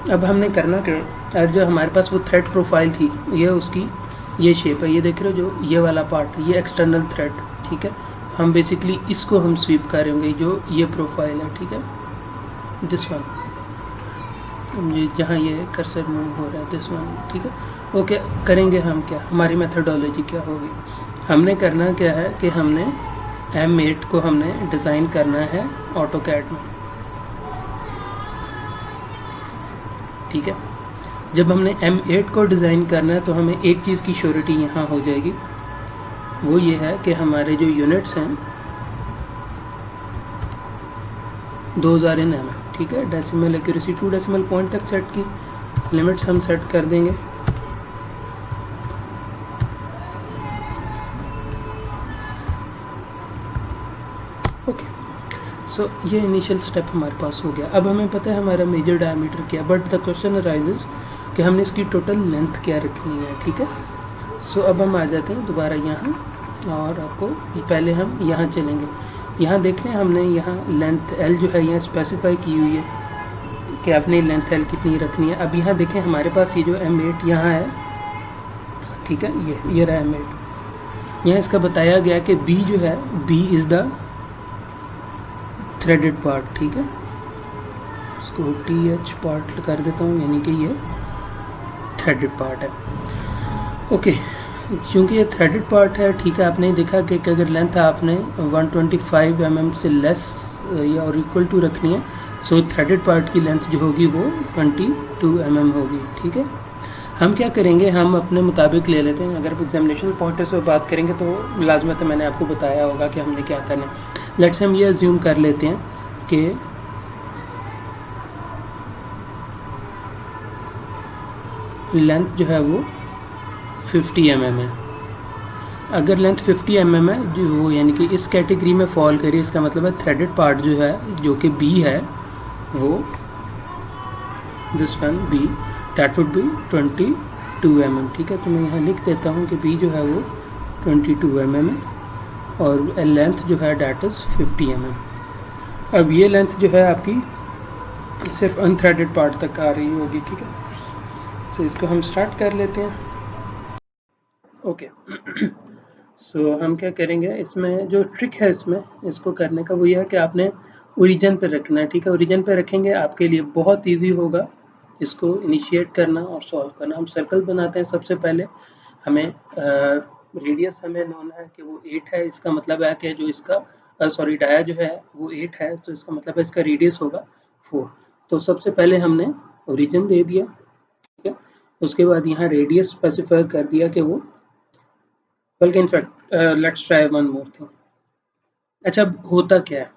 अब हमने करना क्या, और जो हमारे पास वो थ्रेड प्रोफाइल थी ये उसकी ये शेप है, ये देख रहे हो जो ये वाला पार्ट ये एक्सटर्नल थ्रेड, ठीक है। हम बेसिकली इसको हम स्वीप करेंगे जो ये प्रोफाइल है, ठीक है, दिस वन, जहाँ ये कर्सर मूव हो रहा है दिस वन, ठीक है, ओके। करेंगे हम क्या, हमारी मेथडोलॉजी क्या होगी? हमने करना क्या है कि हमने M8 को हमने डिज़ाइन करना है ऑटोकैड में, ठीक है। जब हमने M8 को डिज़ाइन करना है तो हमें एक चीज़ की श्योरिटी यहाँ हो जाएगी, वो ये है कि हमारे जो यूनिट्स हैं 2000 in mm, ठीक है। डेसिमल एक्यूरेसी 2 डेसिमल पॉइंट तक सेट की लिमिट्स हम सेट कर देंगे, ओके। सो ये इनिशियल स्टेप हमारे पास हो गया। अब हमें पता है हमारा मेजर डायमीटर क्या, बट द क्वेश्चन अराइजेस कि हमने इसकी टोटल लेंथ क्या रखनी है, ठीक है। सो अब हम आ जाते हैं दोबारा यहाँ, और आपको पहले हम यहाँ चलेंगे। यहाँ देख रहे हैं हमने यहाँ लेंथ L जो है यहाँ स्पेसिफाई की हुई है कि आपने लेंथ L कितनी रखनी है। अब यहाँ देखें हमारे पास ये जो M8 यहाँ है, ठीक है, ये रहा M8। यहाँ इसका बताया गया कि B जो है B is the threaded part, ठीक है। इसको TH पार्ट कर देता हूँ, यानी कि ये थ्रेडेड पार्ट है, ओके। क्योंकि ये थ्रेडेड पार्ट है, ठीक है, आपने देखा कि अगर लेंथ आपने 125 mm से लेस या और इक्वल टू रखनी है, सो थ्रेडेड पार्ट की लेंथ जो होगी वो 22 mm होगी, ठीक है। हम क्या करेंगे, हम अपने मुताबिक ले लेते हैं। अगर एग्जामिनेशन पॉइंट से बात करेंगे तो लाजमत मैंने आपको बताया होगा कि हमने क्या करना है। लेट्स हम ये अज्यूम कर लेते हैं कि लेंथ जो है वो 50 mm है, अगर लेंथ 50 mm है जो यानी कि इस कैटेगरी में फॉल करिए, इसका मतलब है थ्रेडेड पार्ट जो है जो कि बी है वो this one B that would be 22 mm। ठीक है, तो मैं यहाँ लिख देता हूँ कि बी जो है वो 22 mm है और लेंथ जो है डैट इज़ 50 mm। अब ये लेंथ जो है आपकी सिर्फ अनथ्रेडेड पार्ट तक आ रही होगी। ठीक है, सो इसको हम स्टार्ट कर लेते हैं। ओके सो हम क्या करेंगे, इसमें जो ट्रिक है इसमें इसको करने का वो ये है कि आपने ओरिजिन पे रखना है। ठीक है, ओरिजिन पे रखेंगे आपके लिए बहुत इजी होगा इसको इनिशिएट करना और सॉल्व करना। हम सर्कल बनाते हैं सबसे पहले। हमें रेडियस हमें नोन है कि वो 8 है, इसका मतलब है कि जो इसका सॉरी डाया जो है वो 8 है, तो इसका मतलब है इसका रेडियस होगा 4। तो सबसे पहले हमने ओरिजिन दे दिया। ठीक है, उसके बाद यहाँ रेडियस स्पेसिफाई कर दिया कि वो, बल्कि in fact let's try one more thing. अच्छा, अब होता क्या है,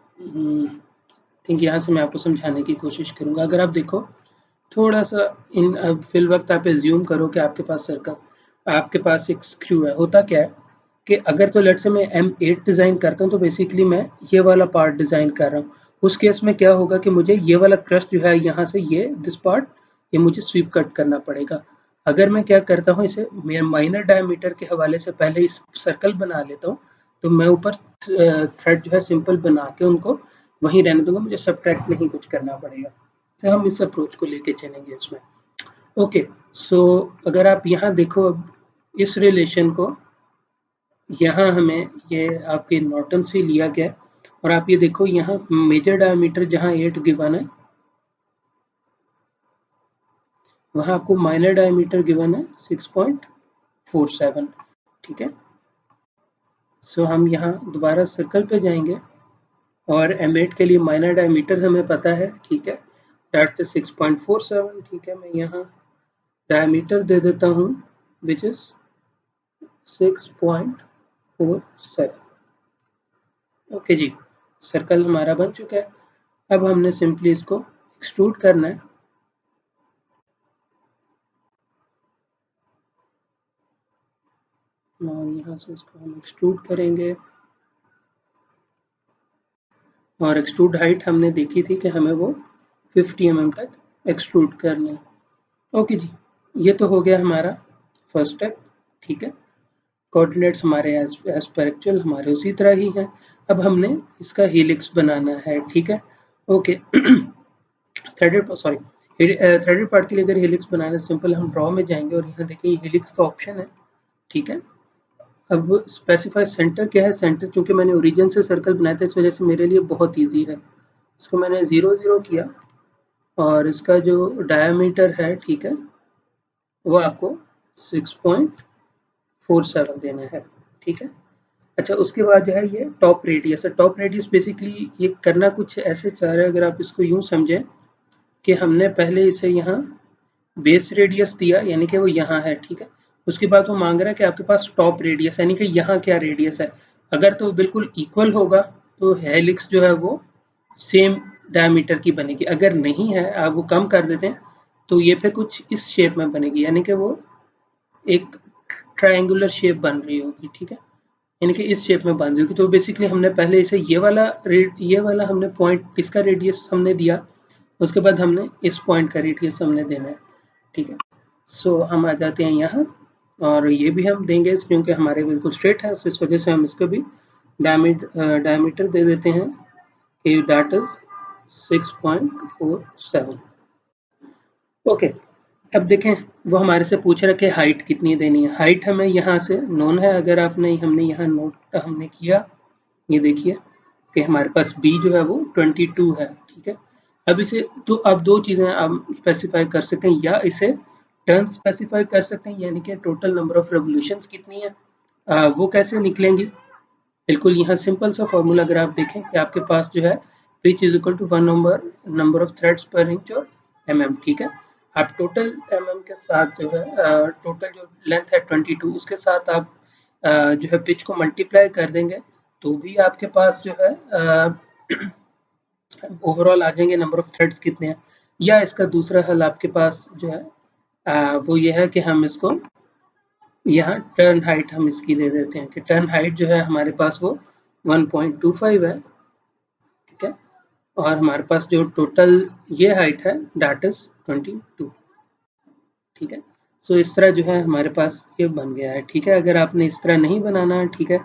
थिंक यहाँ से मैं आपको समझाने की कोशिश करूँगा। अगर आप देखो थोड़ा सा इन फिल वक्त आप एज्यूम करो कि आपके पास सर्कल, आपके पास एक स्क्रू है। होता क्या है कि अगर तो लेट से मैं M8 डिज़ाइन करता हूँ तो बेसिकली मैं ये वाला पार्ट डिज़ाइन कर रहा हूँ। उस केस में क्या होगा कि मुझे ये वाला क्रस्ट जो है यहाँ से ये दिस पार्ट ये मुझे स्वीप कट करना पड़ेगा। अगर मैं क्या करता हूँ, इसे माइनर डायमीटर के हवाले से पहले इस सर्कल बना लेता हूँ, तो मैं ऊपर थ्रेड जो है सिंपल बना के उनको वहीं रहने दूंगा, मुझे सब्ट्रैक्ट नहीं कुछ करना पड़ेगा। तो हम इस अप्रोच को लेके चलेंगे इसमें। ओके, सो अगर आप यहाँ देखो अब इस रिलेशन को, यहाँ हमें ये आपके नॉर्टन से लिया गया और आप ये देखो यहाँ मेजर डायमीटर जहाँ 8 गिवन है वहाँ आपको माइनर डायमीटर गिवन है 6.47। ठीक है, सो हम यहाँ दोबारा सर्कल पे जाएंगे और M8 के लिए माइनर डायमीटर हमें पता है। ठीक है, दैट इज 6.47। ठीक है, मैं यहाँ डायमीटर दे देता हूँ विच इज 6.47। ओके जी, सर्कल हमारा बन चुका है। अब हमने सिंपली इसको एक्सट्रूड करना है। और यहाँ से इसको हम एक्सट्रूड करेंगे और एक्सट्रूड हाइट हमने देखी थी कि हमें वो 50 mm तक एक्सट्रूड करना है। ओके जी, ये तो हो गया हमारा फर्स्ट स्टेप। ठीक है, कोऑर्डिनेट्स हमारे एज पर एक्चुअल हमारे उसी तरह ही हैं। अब हमने इसका हेलिक्स बनाना है। ठीक है, ओके थ्रेडेड पार्ट के लिए अगर हेलिक्स बनाना है, सिंपल हम ड्रॉ में जाएंगे और यहाँ देखिए हेलिक्स का ऑप्शन है। ठीक है, अब स्पेसिफाई सेंटर क्या है, सेंटर चूंकि मैंने ओरिजिन से सर्कल बनाया था इस वजह से मेरे लिए बहुत ईजी है। इसको मैंने 0 0 किया और इसका जो डायमीटर है, ठीक है, वो आपको 6.47 देना है। ठीक है, अच्छा उसके बाद जो है ये टॉप रेडियस है। टॉप रेडियस बेसिकली ये करना कुछ ऐसे चाह रहे हैं, अगर आप इसको यूं समझें कि हमने पहले इसे यहाँ बेस रेडियस दिया यानी कि वो यहाँ है। ठीक है, उसके बाद वो मांग रहा है कि आपके पास टॉप रेडियस यानी कि यहाँ क्या रेडियस है। अगर तो बिल्कुल इक्वल होगा तो हेलिक्स जो है वो सेम डायमीटर की बनेगी, अगर नहीं है आप वो कम कर देते हैं तो ये फिर कुछ इस शेप में बनेगी यानी कि वो एक ट्रायंगुलर शेप बन रही होगी। ठीक है, यानी कि इस शेप में बन रही होगी। तो बेसिकली हमने पहले इसे ये वाला हमने पॉइंट इसका रेडियस हमने दिया, उसके बाद हमने इस पॉइंट का रेडियस हमने देना है। ठीक है, सो हम आ जाते हैं यहाँ और ये भी हम देंगे क्योंकि हमारे बिल्कुल स्ट्रेट है, सो इस वजह से हम इसको भी डायमीटर दे देते हैं कि दैट इज 6.47। ओके, अब देखें वो हमारे से पूछ रहा है कि हाइट कितनी देनी है। हाइट हमें यहाँ से नोन है, अगर आपने हमने यहाँ नोट हमने किया, ये देखिए कि हमारे पास b जो है वो 22 है। ठीक है, अब इसे तो अब दो चीज़ें आप स्पेसिफाई कर सकते हैं, या इसे टर्न स्पेसिफाई कर सकते हैं यानी कि टोटल नंबर ऑफ रेवोल्यूशंस कितनी है। वो कैसे निकलेंगी, बिल्कुल यहाँ सिंपल सा फॉर्मूला अगर आप देखें कि आपके पास जो है pitch is equal to one number of threads per inch और mm। ठीक है, आप टोटल mm के साथ जो है टोटल जो लेंथ है 22 उसके साथ आप जो है पिच को मल्टीप्लाई कर देंगे तो भी आपके पास जो है ओवरऑल आ जाएंगे नंबर ऑफ थ्रेड्स कितने हैं। या इसका दूसरा हल आपके पास जो है वो ये है कि हम इसको यहाँ टर्न हाइट हम इसकी दे देते हैं कि टर्न हाइट जो है हमारे पास वो 1.25 है, ठीक है, और हमारे पास जो टोटल ये हाइट है दैट इज 22, ठीक है। सो इस तरह जो है हमारे पास ये बन गया है, ठीक है। अगर आपने इस तरह नहीं बनाना है, ठीक है,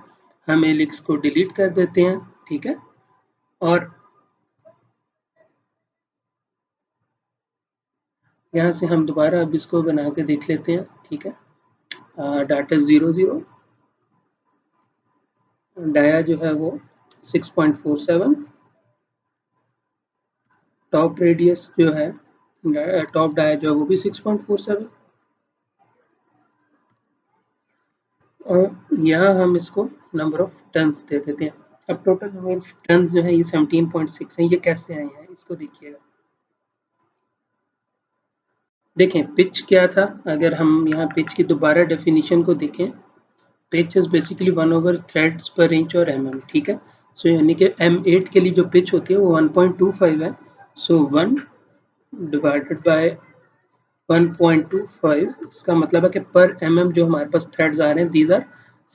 हम एलिक्स को डिलीट कर देते हैं, ठीक है, और यहाँ से हम दोबारा अब इसको बना के देख लेते हैं, ठीक है। डाटा 0 0, डाया जो है वो 6.47, टॉप रेडियस जो है टॉप डाया जो है वो भी 6.47, और यहाँ हम इसको नंबर ऑफ टर्न्स दे देते हैं। अब टोटल नंबर ऑफ टर्न्स जो है ये 17.6 है। ये कैसे आए हैं इसको देखिएगा। देखें पिच क्या था, अगर हम यहाँ पिच की दोबारा डेफिनेशन को देखें, pitch is basically 1/3 threads per inch और mm, ठीक है। सो यानी कि M8 के लिए जो पिच होती है वो 1.25 है। सो 1 डिवाइडेड बाय 1.25, इसका मतलब है कि पर mm जो हमारे पास थ्रेड्स आ रहे हैं दीज आर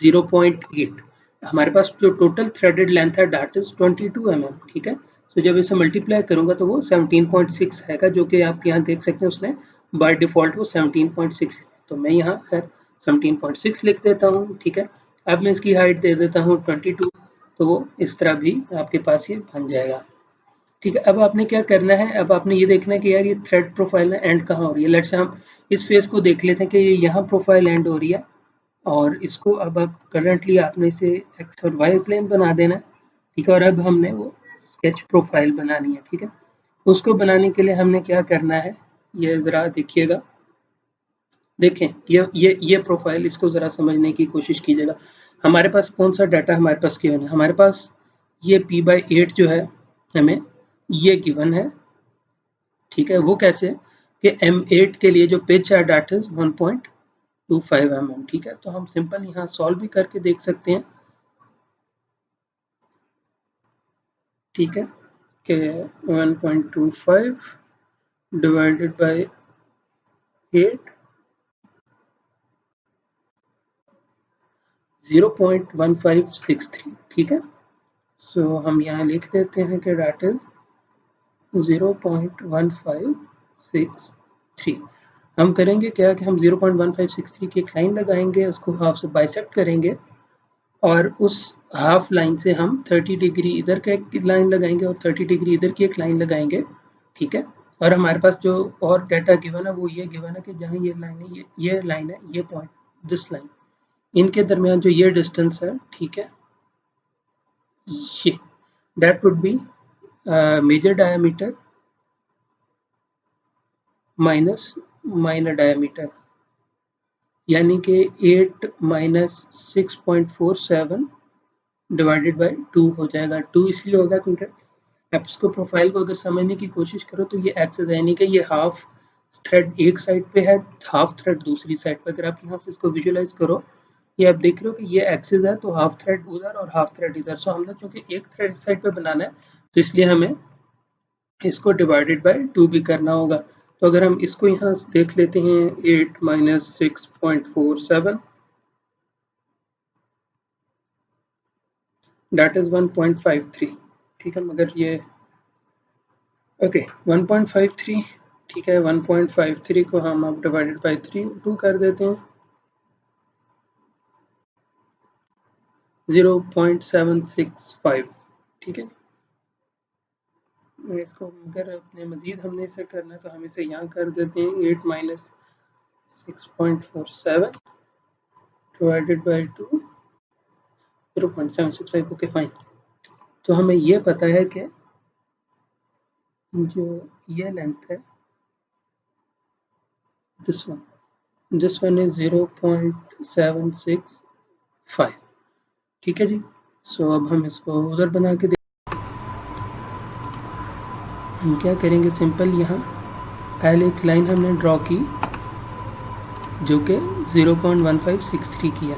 0.8। हमारे पास जो टोटल थ्रेडेड लेंथ है दैट इज 22 mm, ठीक है। तो जब इसे मल्टीप्लाई करूंगा तो वो 17.6 हैगा, जो कि आप यहाँ देख सकते हैं उसने बाय डिफॉल्ट वो 17.6 है। तो मैं यहाँ खैर 17.6 लिख देता हूँ, ठीक है। अब मैं इसकी हाइट दे देता हूँ 22, तो वो इस तरह भी आपके पास ये बन जाएगा, ठीक है। अब आपने क्या करना है, अब आपने ये देखना है कि यार ये थ्रेड प्रोफाइल एंड कहाँ हो रही है। लेट्स से हम इस फेस को देख लेते हैं कि ये यहाँ प्रोफाइल एंड हो रही है, और इसको अब करंटली आपने इसे एक्स और वाई प्लेन बना देना है, ठीक है। और अब हमने वो स्केच प्रोफाइल बनानी है, ठीक है। उसको बनाने के लिए हमने क्या करना है, ये ज़रा देखिएगा। देखें ये प्रोफाइल, इसको ज़रा समझने की कोशिश कीजिएगा। हमारे पास कौन सा डाटा हमारे पास गिवन है, हमारे पास ये p/8 जो है हमें ये गिवन है, ठीक है। वो कैसे कि M8 के लिए जो पिच है दैट इज 1.25 mm, ठीक है। तो हम सिंपल यहाँ सॉल्व भी करके देख सकते हैं, ठीक है, कि 1.25 डिवाइडेड बाय 8 0.1563, ठीक है। सो हम यहाँ लिख देते हैं कि दैट इज 0.1563। हम करेंगे क्या कि हम 0.1563 की एक लाइन लगाएंगे, उसको हाफ से बाइसेक्ट करेंगे, और उस हाफ लाइन से हम 30 डिग्री इधर का एक लाइन लगाएंगे और 30 डिग्री इधर की एक लाइन लगाएंगे, ठीक है। और हमारे पास जो और डाटा गिवन है वो ये गिवन है कि जहाँ ये लाइन है, ये लाइन है, ये पॉइंट, दिस लाइन, इनके दरमियान जो ये डिस्टेंस है, ठीक है, ये that would be major diameter minus minor diameter, यानी कि 8 माइनस 6.47 डिवाइडेड बाय 2 हो जाएगा। 2 इसलिए होगा क्योंकि आप इसको प्रोफाइल को अगर समझने की कोशिश करो तो ये एक्सेस है, यानी कि ये हाफ थ्रेड एक साइड पे है, हाफ थ्रेड दूसरी साइड पे। अगर आप यहाँ से इसको विजुअलाइज करो, ये आप देख रहे हो कि ये एक्सेस है, तो हाफ थ्रेड उधर और हाफ थ्रेड इधर। सो हमने चूंकि एक थ्रेड साइड पे बनाना है तो इसलिए हमें इसको डिवाइडेड बाय 2 भी करना होगा। तो अगर हम इसको यहाँ देख लेते हैं 8 माइनस 6.47 दैट इज 1.53, ठीक है। मगर ये ओके 1.53, ठीक है। 1.53 को हम अब डिवाइडेड बाय 2 कर देते हैं, 0.765, ठीक है। इसको अगर अपने मजीद हमने इसे करना है तो हम इसे यहाँ कर देते हैं 8 minus 6.47 divided by 2, 0.765, okay fine. तो हमें ये पता है कि जो ये लेंथ है दिस वन इज 0.765, ठीक है जी। सो अब हम इसको उधर बना के हम क्या करेंगे, सिंपल यहाँ पहले एक लाइन हमने ड्रॉ की जो कि 0.1563 किया,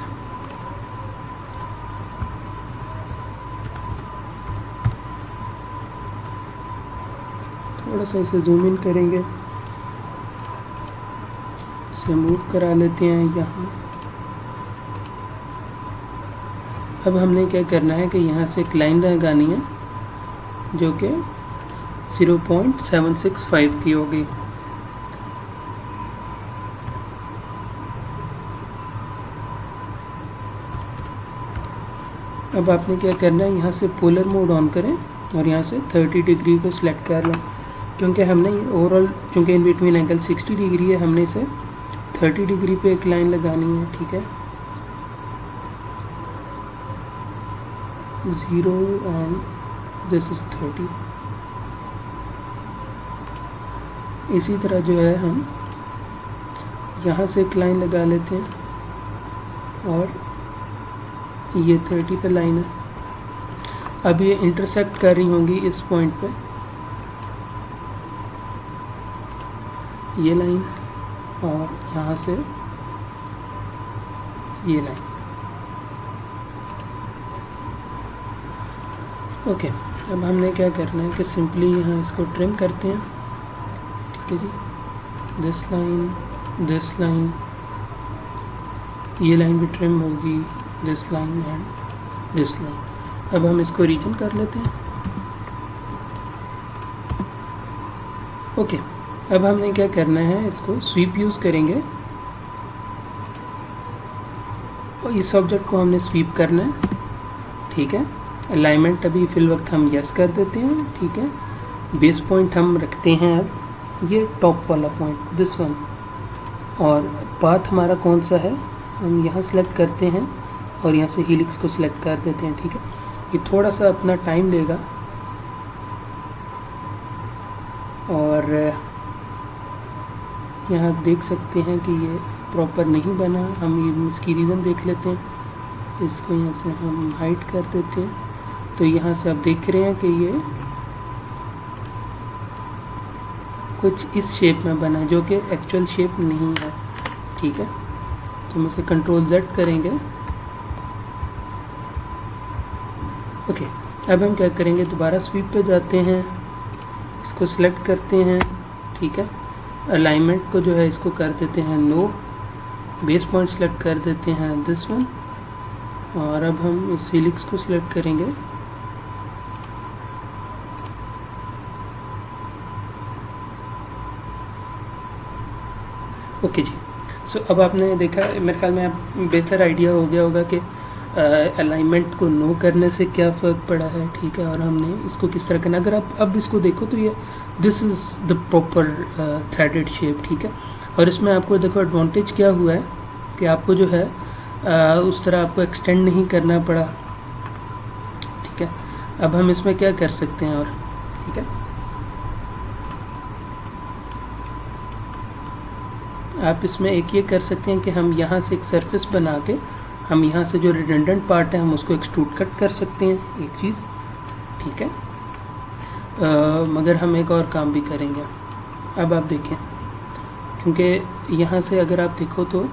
थोड़ा सा इसे जूम इन करेंगे, इसे मूव करा लेते हैं यहाँ, अब हमने क्या करना है कि यहाँ से एक लाइन लगानी है जो कि 0.765 की होगी। अब आपने क्या करना है, यहाँ से पोलर मोड ऑन करें और यहाँ से 30 डिग्री को सिलेक्ट कर लें, क्योंकि हमने ओवरऑल चूँकि इन बिटवीन एंगल 60 डिग्री है, हमने इसे 30 डिग्री पे एक लाइन लगानी है। ठीक है, 0 एंड दिस इज 30। इसी तरह जो है हम यहाँ से एक लाइन लगा लेते हैं और ये 30 पे लाइन है। अब ये इंटरसेक्ट कर रही होंगी इस पॉइंट पे, ये लाइन और यहाँ से ये लाइन। ओके, अब हमने क्या करना है कि सिंपली यहाँ इसको ट्रिम करते हैं। ठीक है जी, दिस लाइन, ये लाइन भी ट्रिम होगी, this line and this line. अब हम इसको रीजन कर लेते हैं। ओके, अब हमने क्या करना है, इसको स्वीप यूज़ करेंगे और इस ऑब्जेक्ट को हमने स्वीप करना है। ठीक है, अलाइनमेंट अभी फिल वक्त हम यस कर देते हैं। ठीक है, बेस पॉइंट हम रखते हैं अब ये टॉप वाला पॉइंट, दिस वन, और पाथ हमारा कौन सा है हम यहाँ सेलेक्ट करते हैं और यहाँ से हीलिक्स को सिलेक्ट कर देते हैं। ठीक है, ये थोड़ा सा अपना टाइम लेगा और यहाँ देख सकते हैं कि ये प्रॉपर नहीं बना। हम इसकी रीज़न देख लेते हैं, इसको यहाँ से हम हाइड कर देते हैं। तो यहाँ से आप देख रहे हैं कि ये कुछ इस शेप में बना जो कि एक्चुअल शेप नहीं है। ठीक है, तो हम इसे कंट्रोल Z करेंगे। ओके, अब हम क्या करेंगे, दोबारा स्वीप पे जाते हैं, इसको सिलेक्ट करते हैं। ठीक है, अलाइनमेंट को जो है इसको कर देते हैं नो, बेस पॉइंट सेलेक्ट कर देते हैं दिस वन, और अब हम इस हीलिक्स को सिलेक्ट करेंगे। ओके जी, सो अब आपने देखा, मेरे ख्याल में आप बेहतर आइडिया हो गया होगा कि अलाइनमेंट को नो करने से क्या फ़र्क पड़ा है। ठीक है, और हमने इसको किस तरह करना। अगर आप अब इसको देखो तो ये this is the proper threaded shape. ठीक है, और इसमें आपको देखो एडवांटेज क्या हुआ है कि आपको जो है उस तरह आपको एक्सटेंड नहीं करना पड़ा। ठीक है, अब हम इसमें क्या कर सकते हैं और ठीक है, आप इसमें एक ये कर सकते हैं कि हम यहाँ से एक सरफेस बना के हम यहाँ से जो रिडंडेंट पार्ट है हम उसको एक्सट्रूड कट कर सकते हैं, एक चीज़। ठीक है, मगर हम एक और काम भी करेंगे। अब आप देखें, क्योंकि यहाँ से अगर आप देखो तो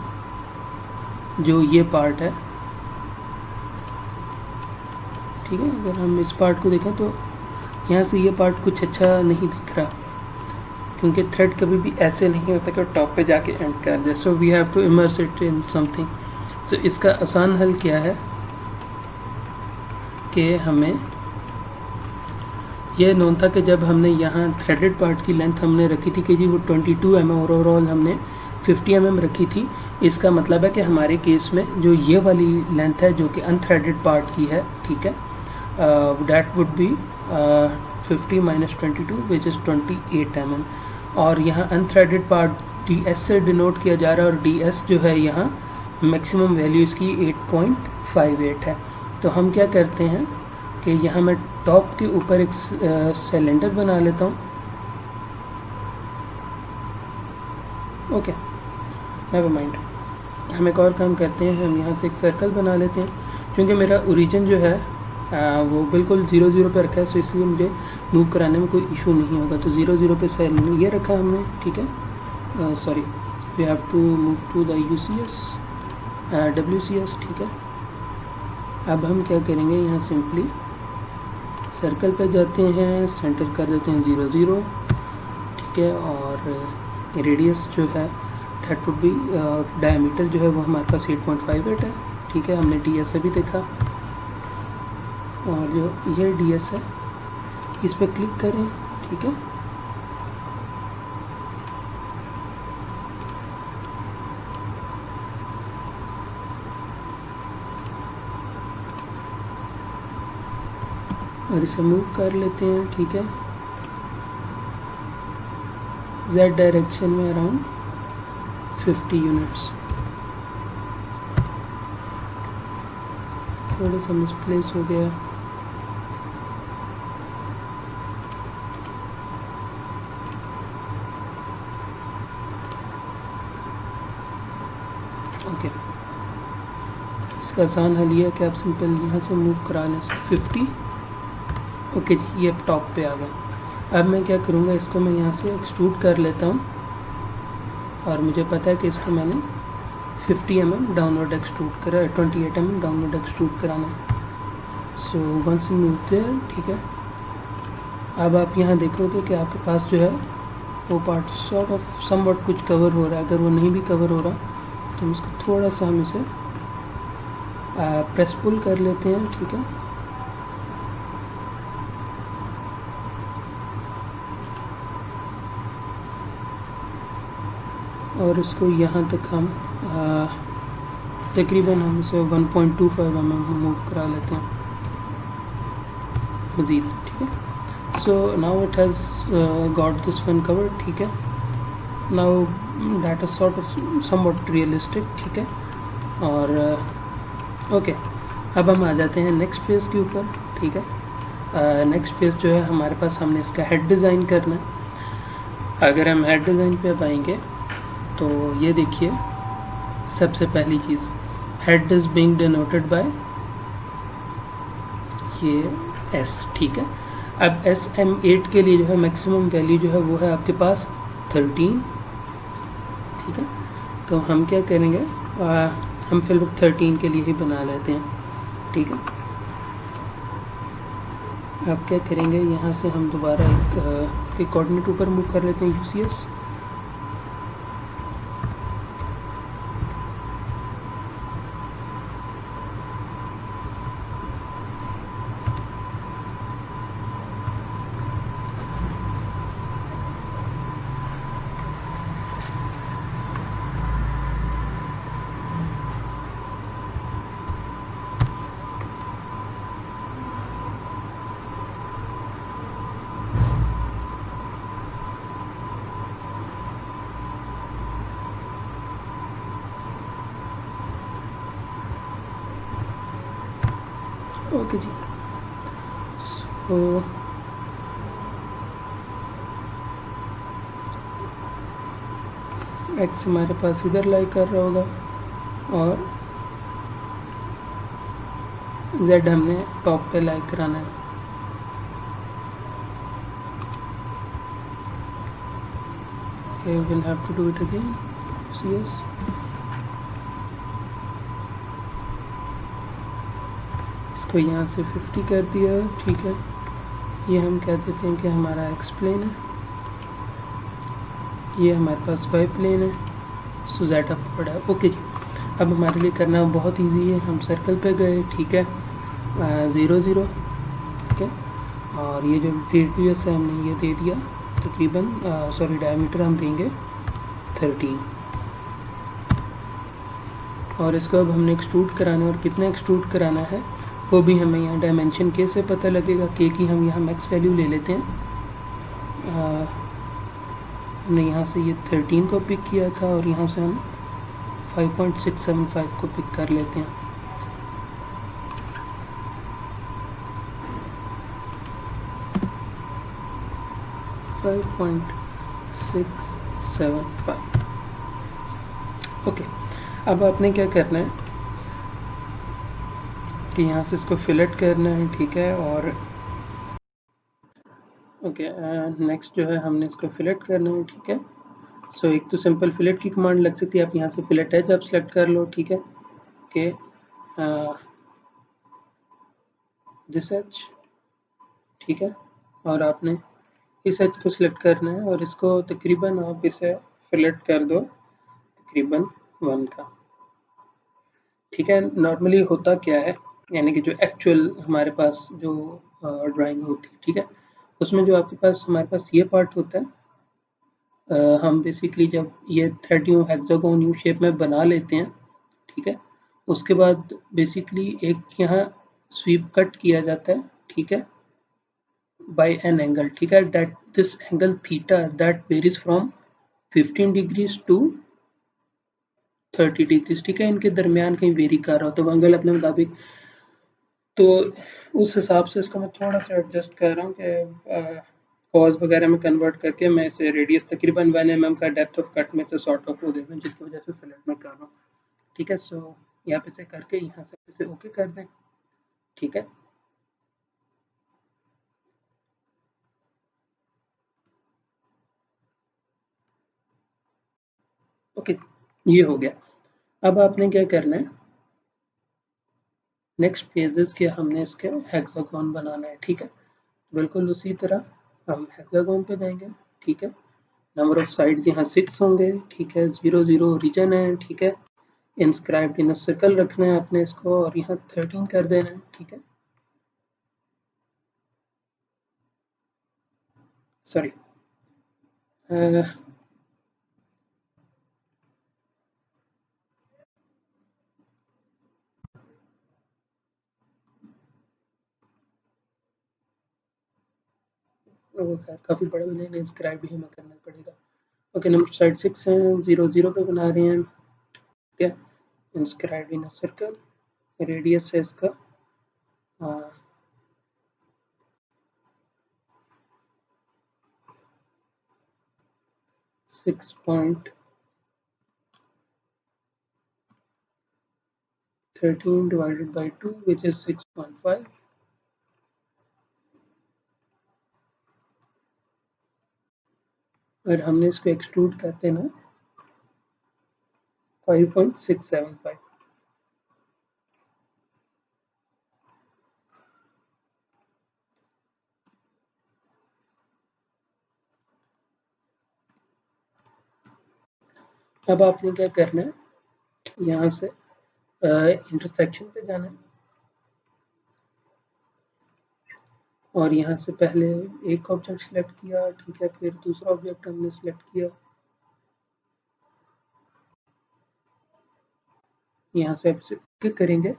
जो ये पार्ट है, ठीक है, अगर हम इस पार्ट को देखें तो यहाँ से ये पार्ट कुछ अच्छा नहीं दिख रहा, क्योंकि थ्रेड कभी भी ऐसे नहीं होता कि टॉप पे जाके एंड कर दे। So we have to immerse it in something. So इसका आसान हल क्या है कि हमें यह नोन था कि जब हमने यहाँ थ्रेडेड पार्ट की लेंथ हमने रखी थी कि जी वो 22 mm और ओवरऑल हमने 50 mm रखी थी। इसका मतलब है कि हमारे केस में जो ये वाली लेंथ है जो कि अनथ्रेडेड पार्ट की है, ठीक है, that would B 50 - 22 which is 28 mm। और यहाँ अनथ्रेडेड पार्ट DS से डिनोट किया जा रहा है और DS जो है यहाँ मैक्सिमम वैल्यू इसकी 8.58 है। तो हम क्या करते हैं कि यहाँ मैं टॉप के ऊपर एक सिलेंडर बना लेता हूँ। ओके, नेवर माइंड, हम एक और काम करते हैं, हम यहाँ से एक सर्कल बना लेते हैं। क्योंकि मेरा ओरिजिन जो है वो बिल्कुल 0 0 पे रखा है, सो इसलिए मुझे मूव कराने में कोई इशू नहीं होगा। तो 0 0 पे सेल ये रखा हमने, ठीक है, sorry, we have to move to the WCS, ठीक है। अब हम क्या करेंगे, यहाँ सिंपली सर्कल पे जाते हैं, सेंटर कर देते हैं 0 0, ठीक है, और रेडियस जो है दैट वुड बी, डायमीटर जो है वो हमारे पास 8.58 है, ठीक है, हमने DS से भी देखा। और जो ये DS है इस पर क्लिक करें, ठीक है। और इसे मूव कर लेते हैं, ठीक है। Z डायरेक्शन में अराउंड 50 यूनिट्स। थोड़ा सा मिसप्लेस हो गया। ओके, इसका आसान हल ये है कि आप सिंपल यहाँ से मूव करा लें 50। ओके जी, ये टॉप पे आ गया। अब मैं क्या करूँगा, इसको मैं यहाँ से एक्सट्रूड कर लेता हूँ और मुझे पता है कि इसको मैंने 50 mm डाउनवर्ड एक्सट्रूड करा, 28 mm डाउनवर्ड एक्सट्रूड कराना है। So once you move there, ठीक है। अब आप यहाँ देखोगे कि आपके पास जो है वो पार्ट सॉर्ट ऑफ समवट कुछ कवर हो रहा है। अगर वो नहीं भी कवर हो रहा तो इसको थोड़ा सा हम इसे प्रेस पुल कर लेते हैं, ठीक है। और इसको यहाँ तक हम तकरीबन हम इसे 1.25 mm मूव करा लेते हैं मज़ीद, ठीक है। So now it has got this one cover, ठीक है। Now that is sort of somewhat realistic, ठीक है। और ओके, अब हम आ जाते हैं नेक्स्ट फेज़ के ऊपर, ठीक है। नेक्स्ट फेज़ जो है हमारे पास, हमने इसका हेड डिज़ाइन करना है। अगर हम हेड डिज़ाइन पे अब आएंगे तो ये देखिए, सबसे पहली चीज़, head is being denoted by ये S, ठीक है। अब SM8 के लिए जो है मैक्सिमम वैल्यू जो है वो है आपके पास 13, ठीक है। तो हम क्या करेंगे, हम फिर 13 के लिए ही बना लेते हैं, ठीक है। अब क्या करेंगे, यहाँ से हम दोबारा एक कोऑर्डिनेट ऊपर मूव कर लेते हैं, UCS। ओके जी, सो X हमारे पास इधर लाई कर रहा होगा और Z हमने टॉप पे लाई कराना है। Okay, we'll have to do it again. CS. इसको यहाँ से 50 कर दिया, ठीक है। ये हम कह देते हैं कि हमारा X प्लेन है, ये हमारे पास Y प्लेन है, सो Z अपवर्ड है। ओके जी, अब हमारे लिए करना बहुत इजी है। हम सर्कल पे गए, ठीक है, 0 0, ठीक है। और ये जो रेडियस है हमने ये दे दिया तकरीबन, सॉरी डायमीटर हम देंगे 13। और इसको अब हमने एक्सट्रूड कराना है, और कितना एक्सट्रूड कराना है वो भी हमें यहाँ डायमेंशन के से पता लगेगा। के की हम यहाँ मैक्स वैल्यू ले लेते हैं। हमने यहाँ से ये 13 को पिक किया था और यहाँ से हम 5.675 को पिक कर लेते हैं। ओके, अब आपने क्या करना है कि यहाँ से इसको फिलेट करना है, ठीक है। और ओके, नेक्स्ट जो है हमने इसको फिलेट करना है, ठीक है। सो एक तो सिंपल फिलेट की कमांड लग सकती है, आप यहाँ से फिलेट एज आप सेलेक्ट कर लो, ठीक है। ओके, दिस एज, ठीक है। और आपने इस एज को सिलेक्ट करना है और इसको तकरीबन आप इसे फिलेट कर दो तकरीबन 1 का, ठीक है। नॉर्मली होता क्या है यानी कि जो एक्चुअल हमारे पास जो ड्राइंग होती है, ठीक है, उसमें जो आपके पास हमारे पास ये पार्ट होता है, हम बेसिकली जब ये thread you hexagon U shape में बना लेते हैं, ठीक है, उसके बाद बेसिकली एक यहाँ स्वीप कट किया जाता है, ठीक है, बाय एन एंगल, ठीक है, that this angle theta that varies from 15 degrees to 30 degrees, ठीक है, इनके दरमियान कहीं वेरी कर रहा हो तो एंगल अपने मुताबिक, तो उस हिसाब से इसको मैं थोड़ा सा एडजस्ट कर रहा हूँ कि कॉज वगैरह में कन्वर्ट करके मैं इसे रेडियस तकरीबन 1 mm का डेप्थ ऑफ कट में से सॉर्ट ऑफ हो देता हूँ, जिसकी वजह से फिलेट में कर रहा हूँ, ठीक है। सो यहाँ पे से करके यहाँ से इसे ओके कर दें, ठीक है। ओके, ये हो गया। अब आपने क्या करना है, नेक्स्ट फेजेस के हमने इसके हेक्सागोन बनाना है, ठीक है, बिल्कुल उसी तरह हम हेक्सागोन पे जाएंगे, ठीक है। नंबर ऑफ साइड्स यहाँ 6 होंगे, ठीक है, 0 0 रीजन है, ठीक है, इंस्क्राइब्ड इन सर्कल रखना है आपने इसको और यहाँ 13 कर देना है, ठीक है, सॉरी, वो खैर काफ़ी बड़ा मैंने इंस्क्राइब ही हमें करना पड़ेगा। ओके, नंबर साइड 6 है, 0 0 पे बना रहे हैं, ठीक है, इंस्क्राइब इन सर्कल, रेडियस है इसका 6.13 divided by 2 which is 6.5, और हमने इसको एक्सट्रूड कर देना 5.675। अब आपने क्या करना है, यहाँ से इंटरसेक्शन पे जाना है और यहाँ से पहले एक ऑब्जेक्ट सेलेक्ट किया, ठीक है, फिर दूसरा ऑब्जेक्ट हमने सेलेक्ट किया, यहाँ से आप क्लिक करेंगे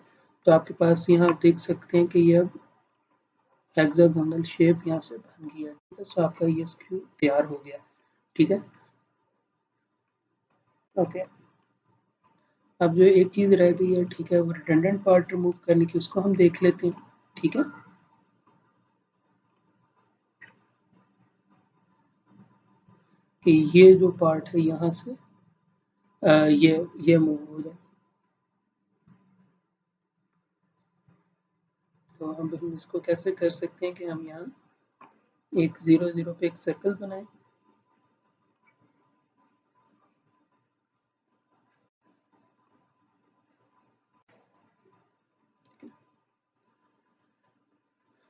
तो आपके पास यहाँ आप देख सकते हैं कि ये अब हेक्सागोनल शेप यहाँ से बन गया, ठीक है, सो आपका ये स्क्रू तैयार हो गया, ठीक है। ओके, अब जो एक चीज़ रह गई है, ठीक है, वो रिडंडेंट पार्ट रिमूव करने की, उसको हम देख लेते हैं, ठीक है, कि ये जो पार्ट है यहाँ से ये मूव हो जाए, तो हम इसको कैसे कर सकते हैं कि हम यहाँ एक 0 0 पे एक सर्कल बनाएं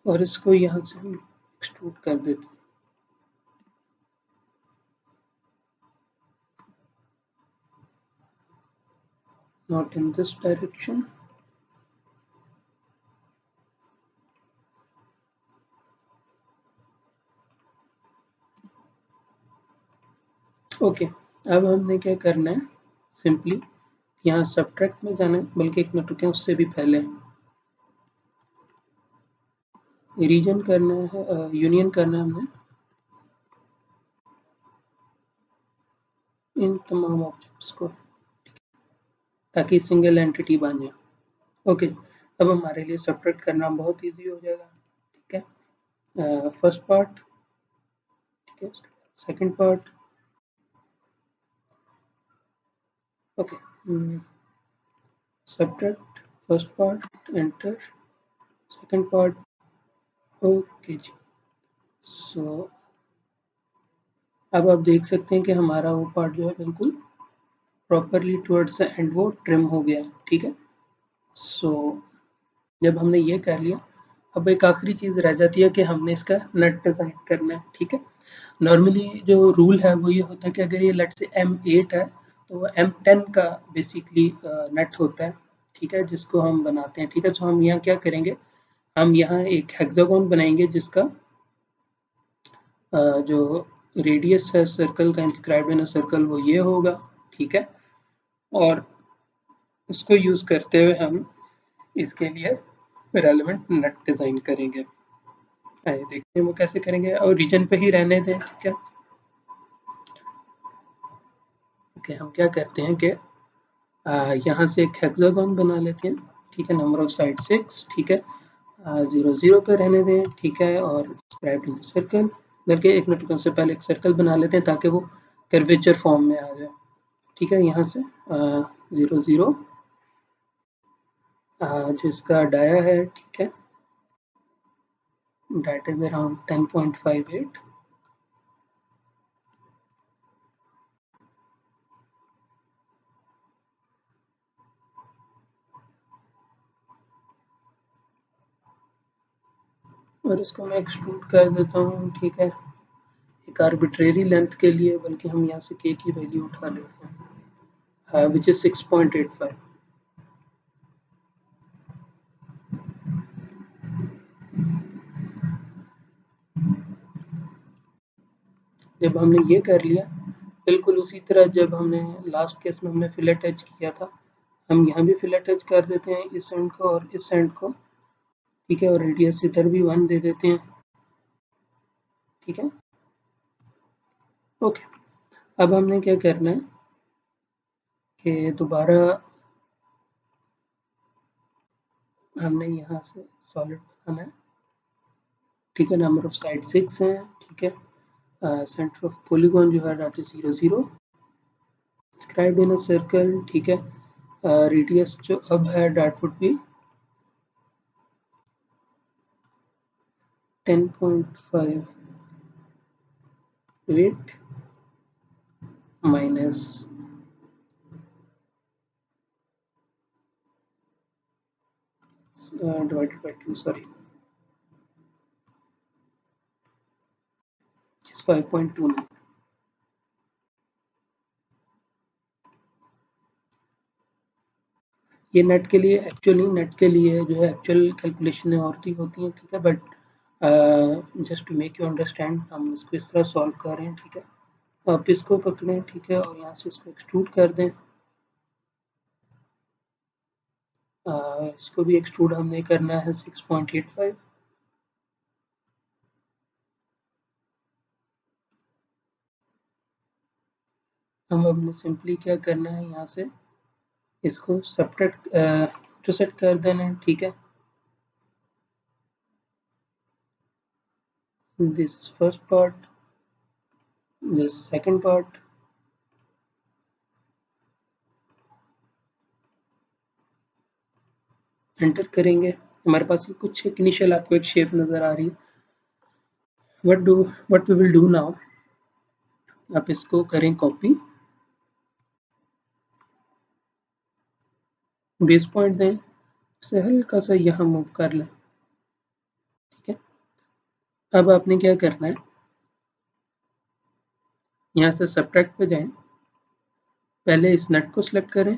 और इसको यहाँ से हम एक्सट्रूड कर देते हैं, not in this direction, okay. अब हमने क्या करना है, सिंपली यहाँ सब्ट्रैक्ट में जाना है, बल्कि एक मिनट रुके, उससे भी पहले रीजन करना है, यूनियन करना है हमने इन तमाम ऑब्जेक्ट्स को, ताकि सिंगल एंटिटी बन जाए। ओके, अब हमारे लिए सब्ट्रैक्ट करना बहुत इजी हो जाएगा, ठीक है, फर्स्ट पार्ट, ठीक है, second part, okay, subtract first part, enter second part, okay जी। सो अब आप देख सकते हैं कि हमारा वो पार्ट जो है बिल्कुल प्रॉपरली टुवर्ड्स द एंड वो ट्रिम हो गया, ठीक है। सो जब हमने ये कर लिया, अब एक आखिरी चीज़ रह जाती है कि हमने इसका नट डिज़ाइन करना है, ठीक है। नॉर्मली जो रूल है वो ये होता है कि अगर ये लेट से M8 है तो वो M10 का बेसिकली नट होता है, ठीक है, जिसको हम बनाते हैं। ठीक है, तो हम यहाँ क्या करेंगे, हम यहाँ एक हेक्सागोन बनाएंगे जिसका जो रेडियस है सर्कल का, इंस्क्राइब्ड इन अ सर्कल, वो ये होगा। ठीक है, और उसको यूज करते हुए हम इसके लिए रेलेवेंट नट डिजाइन करेंगे। देखते हैं वो कैसे करेंगे, और रीजन पे ही रहने दें। ठीक है, ओके, हम क्या करते हैं कि यहाँ से एक हेक्सागोन बना लेते हैं। ठीक है, नंबर ऑफ साइड 6। ठीक है, 0 0 पे रहने दें। ठीक है, और इंस्क्राइब्ड इन सर्कल, बल्कि एक मिनट से पहले एक सर्कल बना लेते हैं ताकि वो कर्वेचर फॉर्म में आ जाए। ठीक है, यहाँ से 0 0 जिसका डाया है, ठीक है, that is around 10.58। और इसको मैं एक्सट्रूड कर देता हूँ। ठीक है, एक आर्बिट्रेरी लेंथ के लिए, बल्कि हम यहाँ से k की वैल्यू उठा लेते हैं, विच इज 6.85। जब हमने ये कर लिया, बिल्कुल उसी तरह जब हमने लास्ट केस में हमने फिलेट एज किया था, हम यहाँ भी फिलेट एज कर देते हैं, इस एंड को और इस एंड को। ठीक है, और रेडियस इधर भी 1 दे देते हैं। ठीक है, ओके, अब हमने क्या करना है कि दोबारा हमने यहाँ से सॉलिड बनाना है। ठीक है, नंबर ऑफ साइड 6 है। ठीक है, सेंटर ऑफ पॉलीगॉन जो है that is 0 0, inscribed in a circle. ठीक है, रेडियस जो अब है that would B 10.58 minus divided by 2, sorry, which is 5.29। ये नेट के लिए, एक्चुअली नेट के लिए जो है एक्चुअल कैलकुलेशन और भी होती हैं। ठीक है, but just to make you understand हम इसको इस तरह सॉल्व कर रहे हैं। ठीक है, आप इसको पकड़ें। ठीक है, और यहाँ से इसको एक्सट्रूड कर दें। इसको भी एक्सट्रूड हमने करना है 6.85। हम अपने सिंपली क्या करना है, यहाँ से इसको सब्ट्रैक्ट टू सेट कर देना है। ठीक है, this first part, this second part, enter करेंगे। हमारे पास ये कुछ एक इनिशियल आपको एक शेप नजर आ रही है। What we will do now, आप इसको करें कॉपी, बेस पॉइंट दें, इसे हल्का सा यहाँ मूव कर लें। ठीक है, अब आपने क्या करना है, यहाँ से सब्ट्रैक्ट पे जाएं, पहले इस नट को सिलेक्ट करें।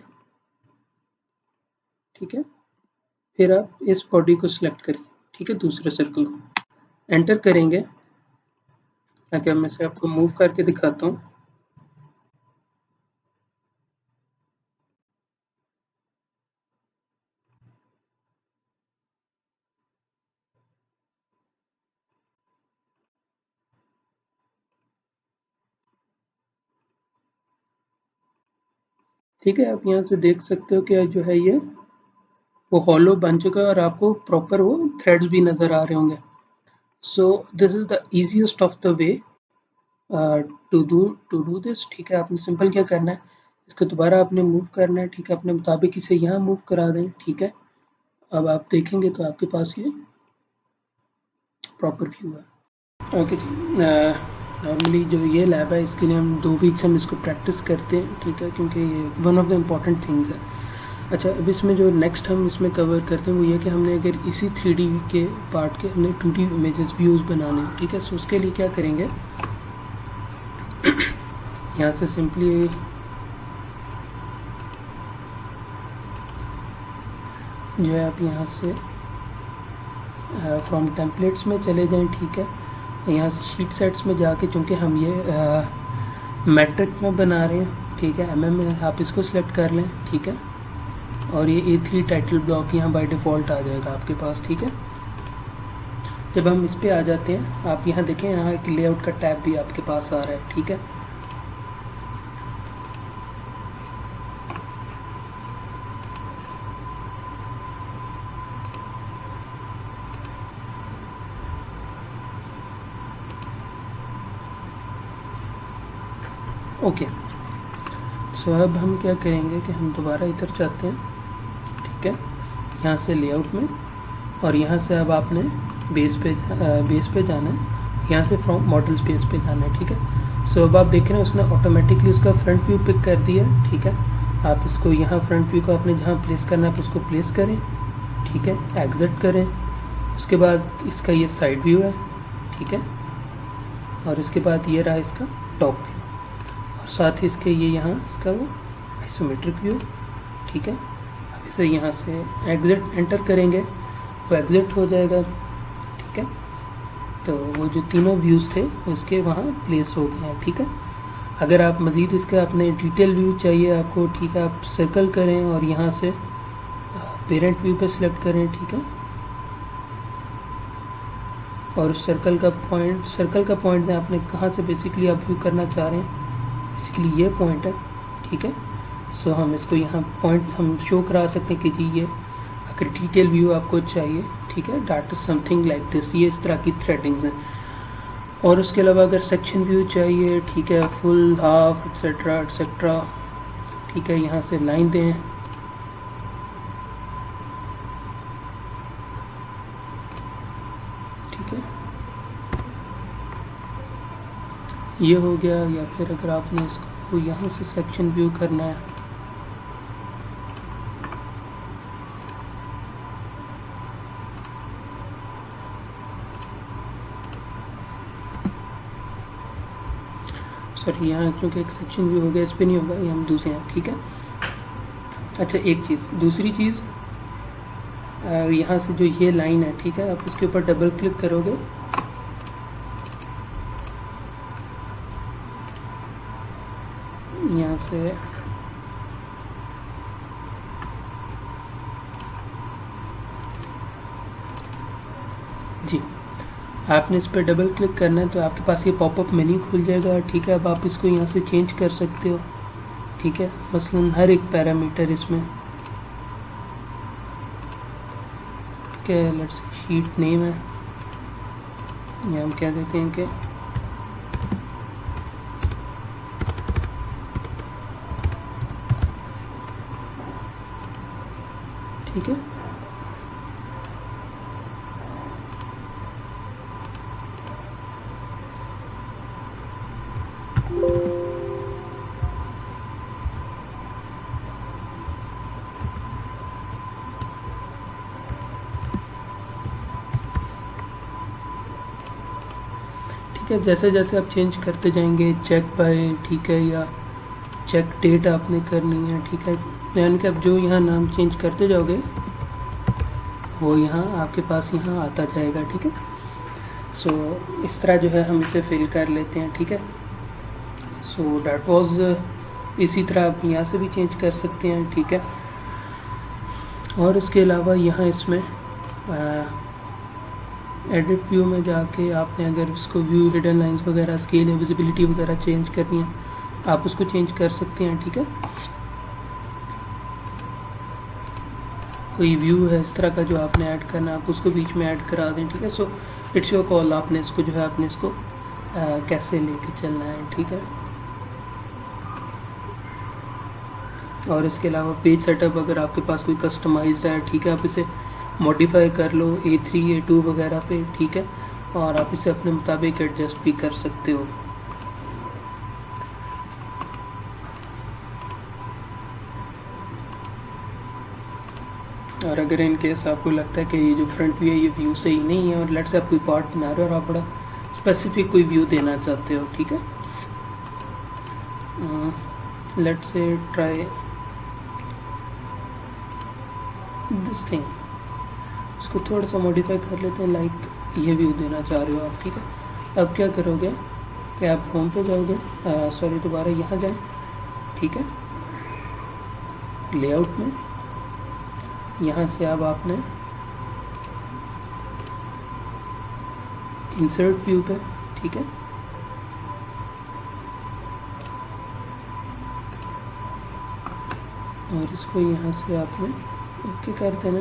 ठीक है, फिर आप इस बॉडी को सिलेक्ट करें। ठीक है, दूसरे सर्कल को एंटर करेंगे, ताकि मैं इसे आपको मूव करके दिखाता हूँ। ठीक है, आप यहाँ से देख सकते हो कि जो है ये वो हॉलो बन चुका है और आपको प्रॉपर वो थ्रेड्स भी नज़र आ रहे होंगे। So this is the easiest of the way to do this. ठीक है, आपने सिंपल क्या करना है, इसको दोबारा आपने मूव करना है। ठीक है, अपने मुताबिक इसे यहाँ मूव करा दें। ठीक है, अब आप देखेंगे तो आपके पास ये प्रॉपर व्यू है। ओके जी, नॉर्मली जो ये लैब है इसके लिए हम 2 वीक्स हम इसको प्रैक्टिस करते हैं। ठीक है, क्योंकि ये one of the important things है। अच्छा, अब इसमें जो नेक्स्ट हम इसमें कवर करते हैं वो ये कि हमने अगर इसी 3D के पार्ट के हमने 2D इमेजेस व्यूज़ बनाने हैं। ठीक है, सो उसके लिए क्या करेंगे, यहाँ से सिंपली जो है आप यहाँ से फ्रॉम टेम्पलेट्स में चले जाएं, ठीक है। यहाँ से शीट सेट्स में जाके, चूँकि हम ये मैट्रिक में बना रहे हैं, ठीक है, एमएम में, आप इसको सिलेक्ट कर लें, ठीक है। और ये A3 टाइटल ब्लॉक यहाँ बाय डिफ़ॉल्ट आ जाएगा आपके पास, ठीक है। जब हम इस पे आ जाते हैं, आप यहाँ देखें, यहाँ एक लेआउट का टैब भी आपके पास आ रहा है, ठीक है। ओके, सो अब हम क्या करेंगे कि हम दोबारा इधर जाते हैं, ठीक है, यहाँ से लेआउट में, और यहाँ से अब आपने बेस पे जाना है, यहाँ से फ्रॉम मॉडल स्पेस पे जाना है, ठीक है। सो अब आप देख रहे हैं उसने ऑटोमेटिकली उसका फ्रंट व्यू पिक कर दिया, ठीक है। आप इसको यहाँ फ्रंट व्यू को आपने जहाँ प्लेस करना है उसको प्लेस करें, ठीक है, एग्जिट करें। उसके बाद इसका ये साइड व्यू है, ठीक है, और इसके बाद ये रहा इसका टॉप व्यू, और साथ ही इसके ये यहाँ इसका वो आइसोमेट्रिक व्यू, ठीक है। अब इसे यहाँ से एग्जिट एंटर करेंगे, वो एग्जिट हो जाएगा, ठीक है। तो वो जो तीनों व्यूज़ थे उसके वहाँ प्लेस हो गए हैं, ठीक है। अगर आप मज़ीद इसका अपने डिटेल व्यू चाहिए आपको, ठीक है, आप सर्कल करें और यहाँ से पेरेंट व्यू पे सिलेक्ट करें, ठीक है। और सर्कल का पॉइंट है आपने कहाँ से बेसिकली आप व्यू करना चाह रहे हैं, बेसिकली ये पॉइंट है, ठीक है। सो हम इसको यहाँ पॉइंट हम शो करा सकते हैं कि जी ये अगर डिटेल व्यू आपको चाहिए, ठीक है, that is something like this, ये इस तरह की थ्रेडिंग्स हैं। और उसके अलावा अगर सेक्शन व्यू चाहिए, ठीक है, फुल, हाफ, एट्सेट्रा एट्सेट्रा, ठीक है, यहाँ से लाइन दें, ठीक है, ये हो गया। या फिर अगर आपने इसको यहाँ से सेक्शन व्यू करना है, सॉरी, यहाँ क्योंकि एक सेक्शन व्यू हो गया, इस पर नहीं होगा, ये हम दूसरे हैं, ठीक है। अच्छा, एक चीज़, दूसरी चीज़, यहाँ से जो ये लाइन है, ठीक है, आप इसके ऊपर डबल क्लिक करोगे, यहाँ से जी, आपने इस पर डबल क्लिक करना है तो आपके पास ये पॉपअप मेन्यू खुल जाएगा, ठीक है। अब आप इसको यहाँ से चेंज कर सकते हो, ठीक है, मसलन हर एक पैरामीटर इसमें, ठीक है। लेट्स शीट नेम है, या हम क्या देते हैं कि ठीक है, ठीक है। जैसे जैसे आप चेंज करते जाएंगे, चेक बाय, ठीक है, या चेक डेट आपने करनी है, ठीक है, यानी कि आप जो यहाँ नाम चेंज करते जाओगे वो यहाँ आपके पास यहाँ आता जाएगा, ठीक है। सो इस तरह जो है हम इसे फिल कर लेते हैं, ठीक है। सो डैट वाज, इसी तरह आप यहाँ से भी चेंज कर सकते हैं, ठीक है। और इसके अलावा यहाँ इसमें एडिट व्यू में जाके आपने अगर इसको व्यू हिडन लाइंस वगैरह, स्केल या विजिबिलिटी वगैरह चेंज करनी है, आप उसको चेंज कर सकते हैं, ठीक है। कोई व्यू है इस तरह का जो आपने ऐड करना है, आप उसको बीच में ऐड करा दें, ठीक है। सो इट्स योर कॉल, आपने इसको जो है आपने इसको कैसे लेके चलना है, ठीक है। और इसके अलावा पेज सेटअप, अगर आपके पास कोई कस्टमाइज्ड है, ठीक है, आप इसे मॉडिफाई कर लो A3 A2 वगैरह पे, ठीक है, और आप इसे अपने मुताबिक एडजस्ट भी कर सकते हो। और अगर इन केस आपको लगता है कि ये जो फ्रंट व्यू है ये व्यू सही नहीं है, और लेट्स से आप कोई पार्ट बना रहे हो और आप बड़ा स्पेसिफिक कोई व्यू देना चाहते हो, ठीक है, let's say try this thing, इसको थोड़ा सा मॉडिफाई कर लेते हैं, लाइक ये व्यू देना चाह रहे हो आप, ठीक है। अब क्या करोगे कि आप होम पे जाओगे, सॉरी दोबारा यहाँ जाएं, ठीक है, लेआउट में, यहाँ से अब आपने इंसर्ट व्यू पे, ठीक है, और इसको यहाँ से आपने ओके कर देना।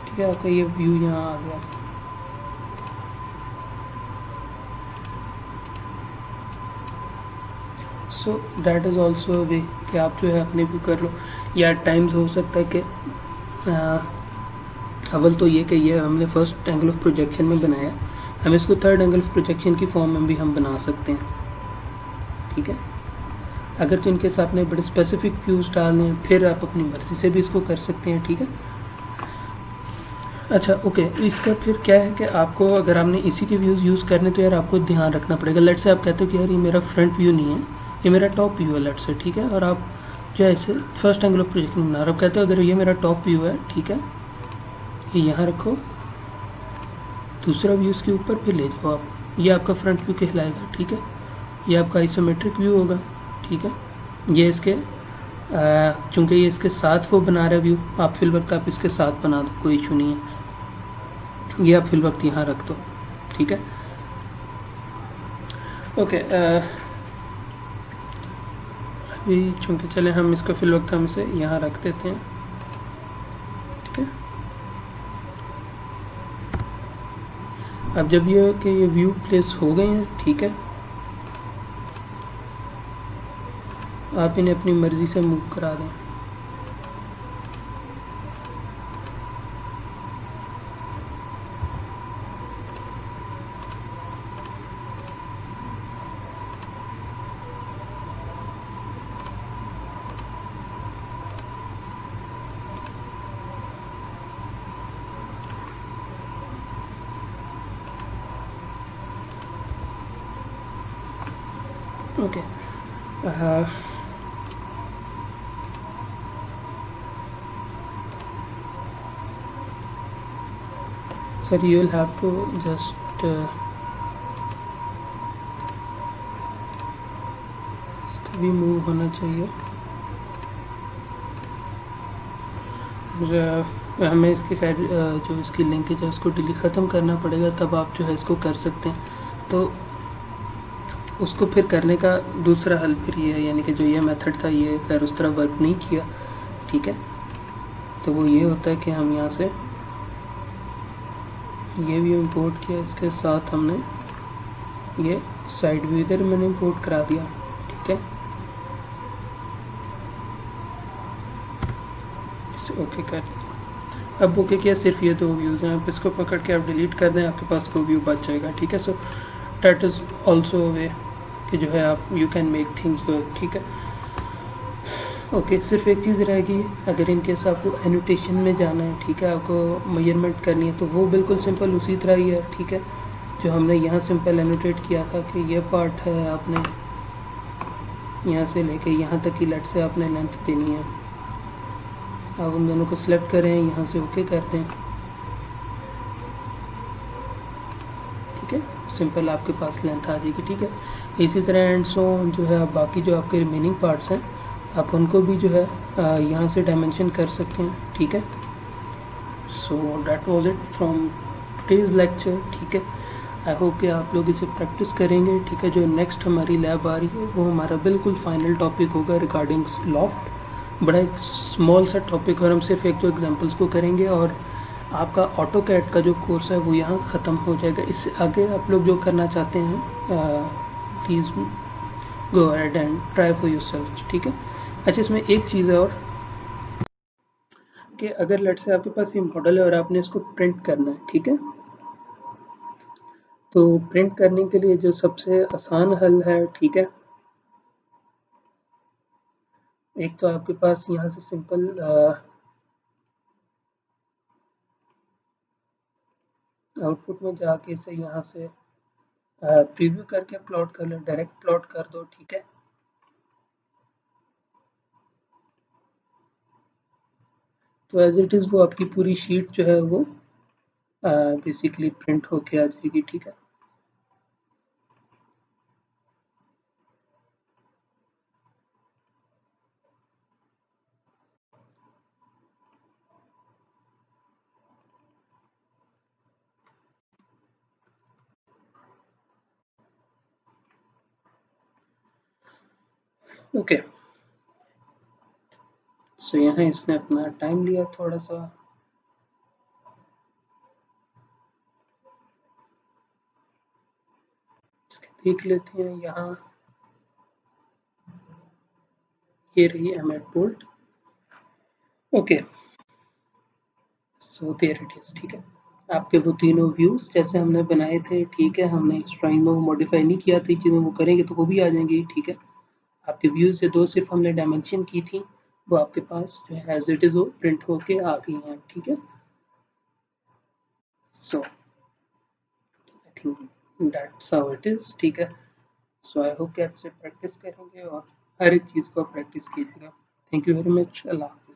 ठीक है, आपका ये व्यू यहाँ आ गया। So that is also a way कि आप जो है अपने व्यू कर लो, या टाइम्स हो सकता है कि अव्वल तो ये कि ये हमने फर्स्ट एंगल ऑफ प्रोजेक्शन में बनाया, हम इसको थर्ड एंगल ऑफ प्रोजेक्शन की फॉर्म में भी हम बना सकते हैं, ठीक है। अगर तो इनके साथ आपने बड़े स्पेसिफिक व्यूज़ डालने हैं, फिर आप अपनी मर्ज़ी से भी इसको कर सकते हैं, ठीक है। अच्छा ओके, इसका फिर क्या है कि आपको अगर आपने इसी के व्यूज़ यूज़ करने तो यार आपको ध्यान रखना पड़ेगा। लेट से आप कहते हो कि यार ये मेरा फ्रंट व्यू नहीं है, ये मेरा टॉप व्यू है, लेट से, ठीक है, और आप जो है इसे फर्स्ट एंगल ऑफ प्रोजेक्शन बना रहे हो, कहते हो अगर ये मेरा टॉप व्यू है, ठीक है, ये यहाँ रखो, दूसरा व्यू इसके ऊपर फिर ले जाओ आप, ये आपका फ्रंट व्यू कहलाएगा, ठीक है। ये आपका आइसोमेट्रिक व्यू होगा, ठीक है। ये इसके चूँकि ये इसके साथ वो बना रहा है व्यू, आप फिल वक्त आप इसके साथ बना दो, कोई इशू नहीं है, ये आप फिल वक्त यहाँ रख दो, ठीक है। ओके, अभी चूँकि चले हम इसका फिल वक्त हम इसे यहाँ रख देते हैं, ठीक है। अब जब ये कि ये व्यू प्लेस हो गए हैं, ठीक है, आप इन्हें अपनी मर्ज़ी से मूव करा दें। Okay, sir you will have to just भी मूव होना चाहिए, हमें इसकी जो इसकी लिंकेज है उसको डिलीट ख़त्म करना पड़ेगा, तब आप जो है इसको कर सकते हैं। तो उसको फिर करने का दूसरा हल फिर ये है, यानी कि जो ये मेथड था ये खैर उस तरह वर्क नहीं किया, ठीक है। तो वो ये होता है कि हम यहाँ से ये भी इंपोर्ट किया, इसके साथ हमने ये साइड व्यू इधर मैंने इंपोर्ट करा दिया, ठीक है। इसे ओके कर दिया। अब ओके किया, सिर्फ ये 2 व्यूज़ हैं, आप इसको पकड़ के आप डिलीट कर दें, आपके पास वो व्यू बच जाएगा, ठीक है। सो दैट इज़ ऑल्सो वे कि जो है आप you can make things work, ठीक है। ओके, सिर्फ एक चीज़ रहेगी, अगर इन केस आपको एनोटेशन में जाना है, ठीक है, आपको मेजरमेंट करनी है, तो वो बिल्कुल सिंपल उसी तरह ही है, ठीक है। जो हमने यहाँ सिंपल एनोटेट किया था कि ये पार्ट है, आपने यहाँ से लेके यहाँ तक की लेट से आपने लेंथ देनी है, आप उन दोनों को सिलेक्ट करें, यहाँ से ओके करते हैं, ठीक है, सिंपल आपके पास लेंथ आ जाएगी, ठीक है। इसी तरह एंड सो जो है आप बाकी जो आपके रिमेनिंग पार्ट्स हैं आप उनको भी जो है यहाँ से डायमेंशन कर सकते हैं, ठीक है। So that was it from today's lecture, ठीक है। आई होप कि आप लोग इसे प्रैक्टिस करेंगे, ठीक है। जो नेक्स्ट हमारी लैब आ रही है वो हमारा बिल्कुल फाइनल टॉपिक होगा रिगार्डिंग लॉफ्ट, बड़ा एक स्मॉल सा टॉपिक, और हम सिर्फ एक दो एग्जांपल्स को करेंगे, और आपका ऑटो कैड का जो कोर्स है वो यहाँ ख़त्म हो जाएगा। इससे आगे आप लोग जो करना चाहते हैं please go ahead and try for yourself, ठीक है। अच्छा, इसमें एक चीज़ है और कि अगर लेट से आपके पास ये मॉडल है और आपने इसको प्रिंट करना है, ठीक है, तो प्रिंट करने के लिए जो सबसे आसान हल है, ठीक है, एक तो आपके पास यहाँ से सिंपल आउटपुट में जाके इसे यहाँ से प्रीव्यू करके प्लॉट कर लो, डायरेक्ट प्लॉट कर दो, ठीक है। तो एज इट इज़ वो आपकी पूरी शीट जो है वो बेसिकली प्रिंट होके आ जाएगी। ठीक है, ओके। सो यहाँ इसने अपना टाइम लिया थोड़ा सा। देख लेते हैं यहाँ, ये रही M eight bolt. Okay, so there it is. ठीक है, आपके वो तीनों व्यूज जैसे हमने बनाए थे, ठीक है, हमने इस ड्राइंग में मॉडिफाई नहीं किया था, चीज़ें वो करेंगे तो वो भी आ जाएंगी। ठीक है, आपके व्यूज से दो सिर्फ हमने डायमेंशन की थी, वो आपके पास जो है एज इट इज वो प्रिंट होके आ गई हैं। ठीक है, so I think that's how it is. ठीक है, सो आई होप कि आप इसे प्रैक्टिस करेंगे और हर एक चीज़ को प्रैक्टिस कीजिएगा। Thank you very much. Allah.